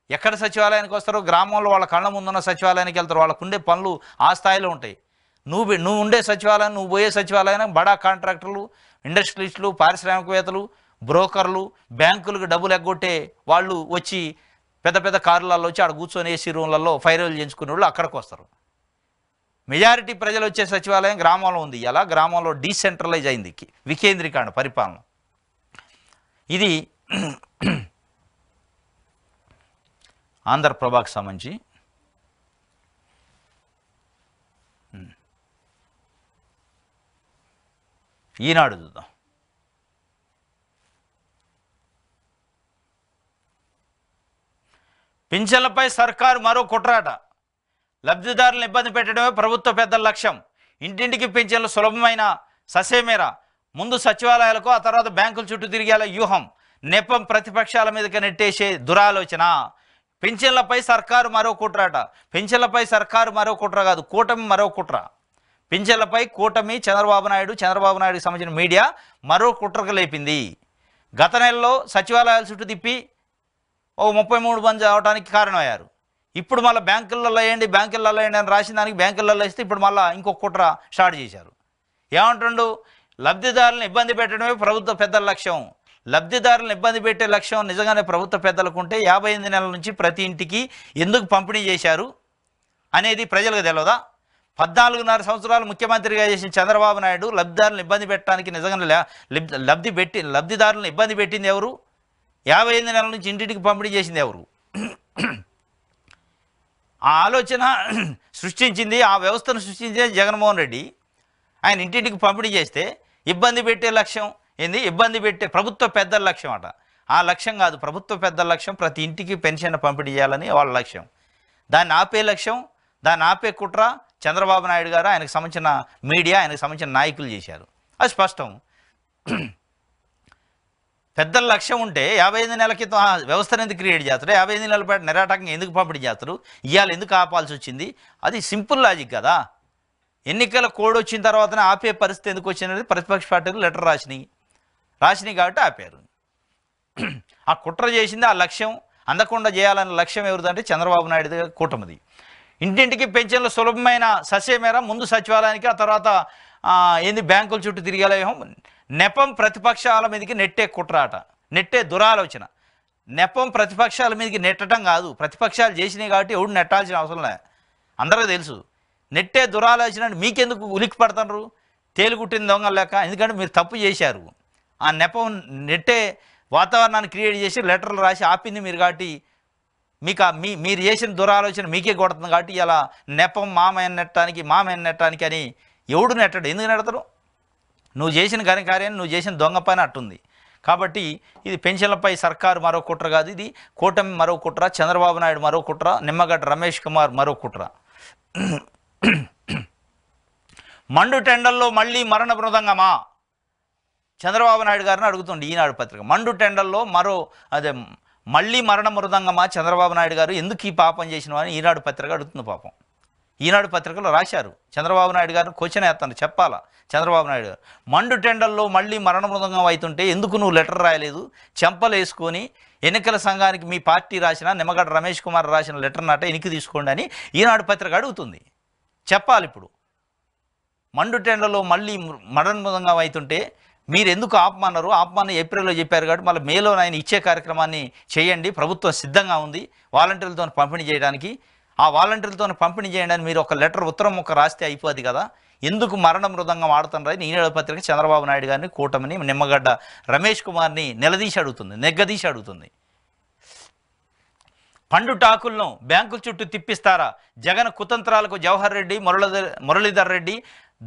ఎక్కడ సచివాలయానికి వస్తారో గ్రామంలో వాళ్ళ కళ్ళ ముందున్న సచివాలయానికి వెళ్తారు. వాళ్ళకు ఉండే పనులు ఆ స్థాయిలో ఉంటాయి. నువ్వు ఉండే సచివాలయం, నువ్వు పోయే సచివాలయం బడా కాంట్రాక్టర్లు, ఇండస్ట్రియలిస్టులు, పారిశ్రామికవేత్తలు, బ్రోకర్లు, బ్యాంకులకు డబ్బులు ఎగ్గొట్టే వాళ్ళు వచ్చి పెద్ద పెద్ద కార్లలో వచ్చి ఆడ కూర్చొని ఏసీ రూమ్లలో ఫైర్ చేయించుకునే వాళ్ళు అక్కడికి వస్తారు. మెజారిటీ ప్రజలు వచ్చే సచివాలయం గ్రామంలో ఉంది. ఇలా గ్రామంలో డీసెంట్రలైజ్ అయింది, వికేంద్రీకరణ పరిపాలన. ఇది ఆంధ్రప్రభకు సంబంధించి. ఈనాడు చూద్దాం. పింఛన్లపై సర్కారు మరో కుట్రాట. లబ్ధిదారులను ఇబ్బంది పెట్టడమే ప్రభుత్వ పెద్దల లక్ష్యం. ఇంటింటికి పింఛన్లు సులభమైన ససేమేర. ముందు సచివాలయాలకు, ఆ తర్వాత బ్యాంకుల చుట్టూ తిరిగేలా వ్యూహం. నెపం ప్రతిపక్షాల మీదకి నెట్టేసే దురాలోచన. పింఛన్లపై సర్కారు మరో కుట్రాట. పింఛన్లపై సర్కారు మరో కుట్ర కాదు, కూటమి మరో కుట్ర. పింఛన్లపై కూటమి, చంద్రబాబు నాయుడుకి సంబంధించిన మీడియా మరో కుట్రకు లేపింది. గత నెలలో సచివాలయాల చుట్టూ తిప్పి 33 మంది అవడానికి కారణమయ్యారు. ఇప్పుడు మళ్ళీ బ్యాంకులలో వేయండి అని రాసిన దానికి బ్యాంకులలో ఇస్తే ఇప్పుడు మళ్ళీ ఇంకొక కుట్ర స్టార్ట్ చేశారు. ఏమంటుండు? లబ్ధిదారులను ఇబ్బంది పెట్టడమే ప్రభుత్వ పెద్దల లక్ష్యం. లబ్ధిదారులను ఇబ్బంది పెట్టే లక్ష్యం నిజంగానే ప్రభుత్వ పెద్దలకు ఉంటే 58 నెలల నుంచి ప్రతి ఇంటికి ఎందుకు పంపిణీ చేశారు అనేది ప్రజలకు తెలియదా? 14.5 సంవత్సరాలు ముఖ్యమంత్రిగా చేసిన చంద్రబాబు నాయుడు లబ్ధిదారులను ఇబ్బంది పెట్టడానికి నిజంగా లబ్ధిదారులను ఇబ్బంది పెట్టింది ఎవరు? 58 నెలల నుంచి ఇంటింటికి పంపిణీ చేసింది ఎవరు? ఆ ఆలోచన సృష్టించింది, ఆ వ్యవస్థను సృష్టించింది జగన్మోహన్ రెడ్డి. ఆయన ఇంటింటికి పంపిణీ చేస్తే ఇబ్బంది పెట్టే లక్ష్యం ఏంది? ఇబ్బంది పెట్టే ప్రభుత్వ పెద్దల లక్ష్యం అట. ఆ లక్ష్యం కాదు, ప్రభుత్వ పెద్దల లక్ష్యం ప్రతి ఇంటికి పెన్షన్ పంపిణీ చేయాలని వాళ్ళ లక్ష్యం. దాన్ని ఆపే లక్ష్యం, దాన్ని ఆపే కుట్ర చంద్రబాబు నాయుడు గారు, ఆయనకు సంబంధించిన మీడియా, ఆయనకు సంబంధించిన నాయకులు చేశారు. అది స్పష్టం. పెద్దల లక్ష్యం ఉంటే 55 నెలల క్రితం ఆ వ్యవస్థను ఎందుకు క్రియేట్ చేస్తారు? 55 నెలల పాటు నిరాటకంగా ఎందుకు పంపిణీ చేస్తారు? ఇవాళ ఎందుకు ఆపాల్సి వచ్చింది? అది సింపుల్ లాజిక్ కదా. ఎన్నికల కోడ్ వచ్చిన తర్వాతనే ఆపే పరిస్థితి ఎందుకు వచ్చింది? ప్రతిపక్ష పార్టీలు లెటర్ రాసినాయి కాబట్టి ఆపారు. ఆ కుట్ర చేసింది, ఆ లక్ష్యం అందకుండా చేయాలనే లక్ష్యం ఎవరిదంటే చంద్రబాబు నాయుడు కూటమిది. ఇంటింటికి పెన్షన్లు సులభమైన ససేమేర. ముందు సచివాలయానికి, ఆ తర్వాత బ్యాంకుల చుట్టూ తిరిగేలా నెపం ప్రతిపక్షాల మీదకి నెట్టే కుట్రాట, నెట్టే దురాలోచన. నెపం ప్రతిపక్షాల మీదకి నెట్టడం కాదు, ప్రతిపక్షాలు చేసినాయి కాబట్టి ఎవడు నెట్టాల్సిన అవసరం లే, అందరికీ తెలుసు. నెట్టే దురాలోచన మీకెందుకు ఉలిక్కి పడతారు? తేలిగుట్టిన దొంగలు లేక. ఎందుకంటే మీరు తప్పు చేశారు. ఆ నెపం నెట్టే వాతావరణాన్ని క్రియేట్ చేసి లెటర్లు రాసి ఆపింది మీరు కాబట్టి మీకు మీరు చేసిన దురాలోచన మీకే కొడుతుంది కాబట్టి ఇలా నెపం మామయ్య నెట్టడానికి అని ఎవడు నెట్టడు. ఎందుకు నెడతారు? నువ్వు చేసిన ఘనకార్యాన్ని, నువ్వు చేసిన దొంగ పని అట్టుంది. కాబట్టి ఇది పెన్షన్లపై సర్కారు మరో కుట్ర కాదు, ఇది కూటమి మరో కుట్ర, చంద్రబాబు నాయుడు మరో కుట్ర, నిమ్మగడ్డ రమేష్ కుమార్ మరో కుట్ర. మండు టెండల్లో మళ్ళీ మరణ మృదంగమా? చంద్రబాబు నాయుడు గారిని అడుగుతుంది ఈనాడు పత్రిక. మండు టెండల్లో మళ్ళీ మరణ మృదంగమా చంద్రబాబు నాయుడు గారు, ఎందుకు ఈ పాపం చేసిన అని ఈనాడు పత్రిక అడుగుతుంది. పాపం ఈనాడు పత్రికలో రాశారు. చంద్రబాబు నాయుడు గారిని క్వశ్చన్ వేస్తాను, చెప్పాలా చంద్రబాబు నాయుడు గారు. మండు టెండల్లో మళ్ళీ మరణ మృదంగం అవుతుంటే ఎందుకు నువ్వు లెటర్ రాయలేదు? చెంపలు వేసుకొని ఎన్నికల సంఘానికి మీ పార్టీ రాసిన, నిమ్మగడ్డ రమేష్ కుమార్ రాసిన లెటర్ నాట ఎనికి తీసుకోండి అని ఈనాడు పత్రిక అడుగుతుంది. చెప్పాలి. ఇప్పుడు మండు టెండల్లో మళ్ళీ మరణ మృదంగం అవుతుంటే మీరు ఎందుకు ఆపమని ఏప్రిల్లో చెప్పారు కాబట్టి మళ్ళీ మేలో ఆయన ఇచ్చే కార్యక్రమాన్ని చేయండి, ప్రభుత్వం సిద్ధంగా ఉంది వాలంటీర్లతో పంపిణీ చేయడానికి. ఆ వాలంటీర్లతో పంపిణీ చేయడానికి మీరు ఒక లెటర్ ఉత్తరం రాస్తే అయిపోద్ది కదా. ఎందుకు మరణ మృదంగం ఆడుతున్నారని ఈనాడు పత్రిక చంద్రబాబు నాయుడు గారిని, కూటమిని, నిమ్మగడ్డ రమేష్ కుమార్ని నెగ్గదీసి అడుగుతుంది. పండు టాకులను బ్యాంకుల చుట్టూ తిప్పిస్తారా? జగన్ కుతంత్రాలకు జవహర్ రెడ్డి, మురళీధర్ రెడ్డి,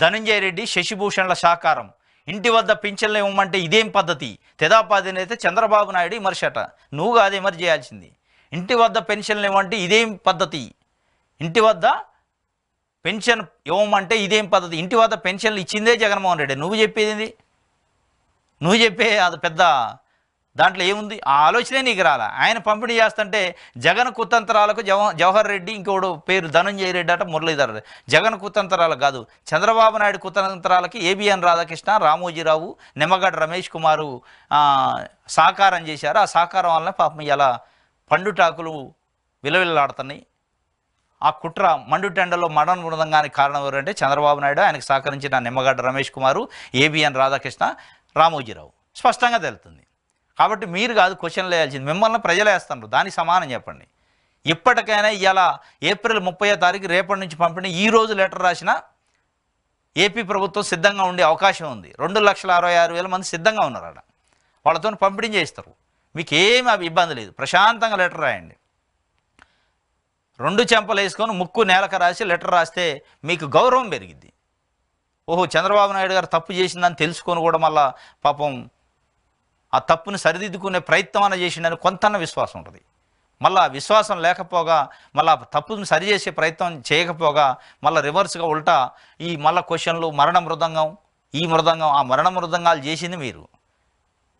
ధనంజయ రెడ్డి, శశిభూషణ్ల సహకారం. ఇంటి వద్ద పింఛన్లు ఇవ్వమంటే ఇదేం పద్ధతి? తెదాపాదిని అయితే చంద్రబాబు నాయుడు విమర్శట. నువ్వు కాదు విమర్శ చేయాల్సింది. ఇంటి వద్ద పెన్షన్లు ఇవ్వమంటే ఇదేం పద్ధతి? ఇంటి వద్ద పెన్షన్ ఇవ్వమంటే ఇదేం పద్ధతి? ఇంటి వద్ద పెన్షన్లు ఇచ్చిందే జగన్మోహన్ రెడ్డి. నువ్వు చెప్పేది అది పెద్ద దాంట్లో ఏముంది? ఆ ఆలోచనే నీకు రాలా. ఆయన పంపిణీ చేస్తుంటే జగన్ కుతంత్రాలకు జవహర్ రెడ్డి, ఇంకోడు పేరు ధనంజయ రెడ్డి అట, మురళీధర్. జగన్ కుతంత్రాలకు కాదు, చంద్రబాబు నాయుడు కుతంత్రాలకి ఏబిఎన్ రాధాకృష్ణ, రామోజీరావు, నిమ్మగడ్డ రమేష్ కుమారు సహకారం చేశారు. ఆ సహకారం వలన పాపం ఇలా పండుటాకులు విలవిల్లాడుతున్నాయి. ఆ కుట్ర మండు టెండల్లో మరణ మృదంగానికి కారణం ఎవరంటే చంద్రబాబు నాయుడు, ఆయనకు సహకరించిన నిమ్మగడ్డ రమేష్ కుమారు, ఏబిఎన్ రాధాకృష్ణ, రామోజీరావు. స్పష్టంగా తెలుస్తుంది. కాబట్టి మీరు కాదు క్వశ్చన్లు వేయాల్సింది, మిమ్మల్ని ప్రజలు వేస్తున్నారు. దానికి సమానం చెప్పండి. ఇప్పటికైనా ఇవాళ ఏప్రిల్ 30వ తారీఖు రేపటి నుంచి పంపిణీ ఈ రోజు లెటర్ రాసిన ఏపీ ప్రభుత్వం సిద్ధంగా ఉండే అవకాశం ఉంది. 2,66,000 మంది సిద్ధంగా ఉన్నారు అక్కడ. వాళ్ళతో పంపిణీ చేస్తారు. మీకు ఏమి ఇబ్బంది లేదు. ప్రశాంతంగా లెటర్ రాయండి. 2 చెంపలు వేసుకొని ముక్కు నేలక రాసి లెటర్ రాస్తే మీకు గౌరవం పెరిగిద్ది. ఓహో, చంద్రబాబు నాయుడు గారు తప్పు చేసిందని తెలుసుకొని కూడా మళ్ళా పాపం ఆ తప్పుని సరిదిద్దుకునే ప్రయత్నం అన్న చేసిండని కొంతన్న విశ్వాసం ఉంటుంది. మళ్ళీ విశ్వాసం లేకపోగా మళ్ళీ తప్పుని సరిచేసే ప్రయత్నం చేయకపోగా మళ్ళీ రివర్స్గా ఉల్టా ఈ మళ్ళీ క్వశ్చన్లు మరణ మృదంగం, ఈ మృదంగం, ఆ మరణ మృదంగాలు చేసింది మీరు.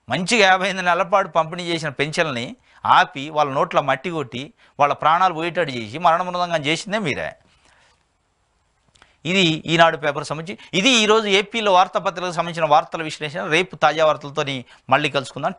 మంచిగా 58 నెలల పాటు పంపిణీ చేసిన పెన్షన్ని ఆపి వాళ్ళ నోట్ల మట్టి కొట్టి వాళ్ళ ప్రాణాలు పోయేటట్టు చేసి మరణ మృదంగం చేసిందే మీరే. ఇది ఈనాడు పేపర్ సంబంధించి ఇది ఈరోజు ఏపీలో వార్తాపత్రికలకు సంబంధించిన వార్తల విశ్లేషణ. రేపు తాజా వార్తలతో మళ్ళీ కలుసుకుందాం.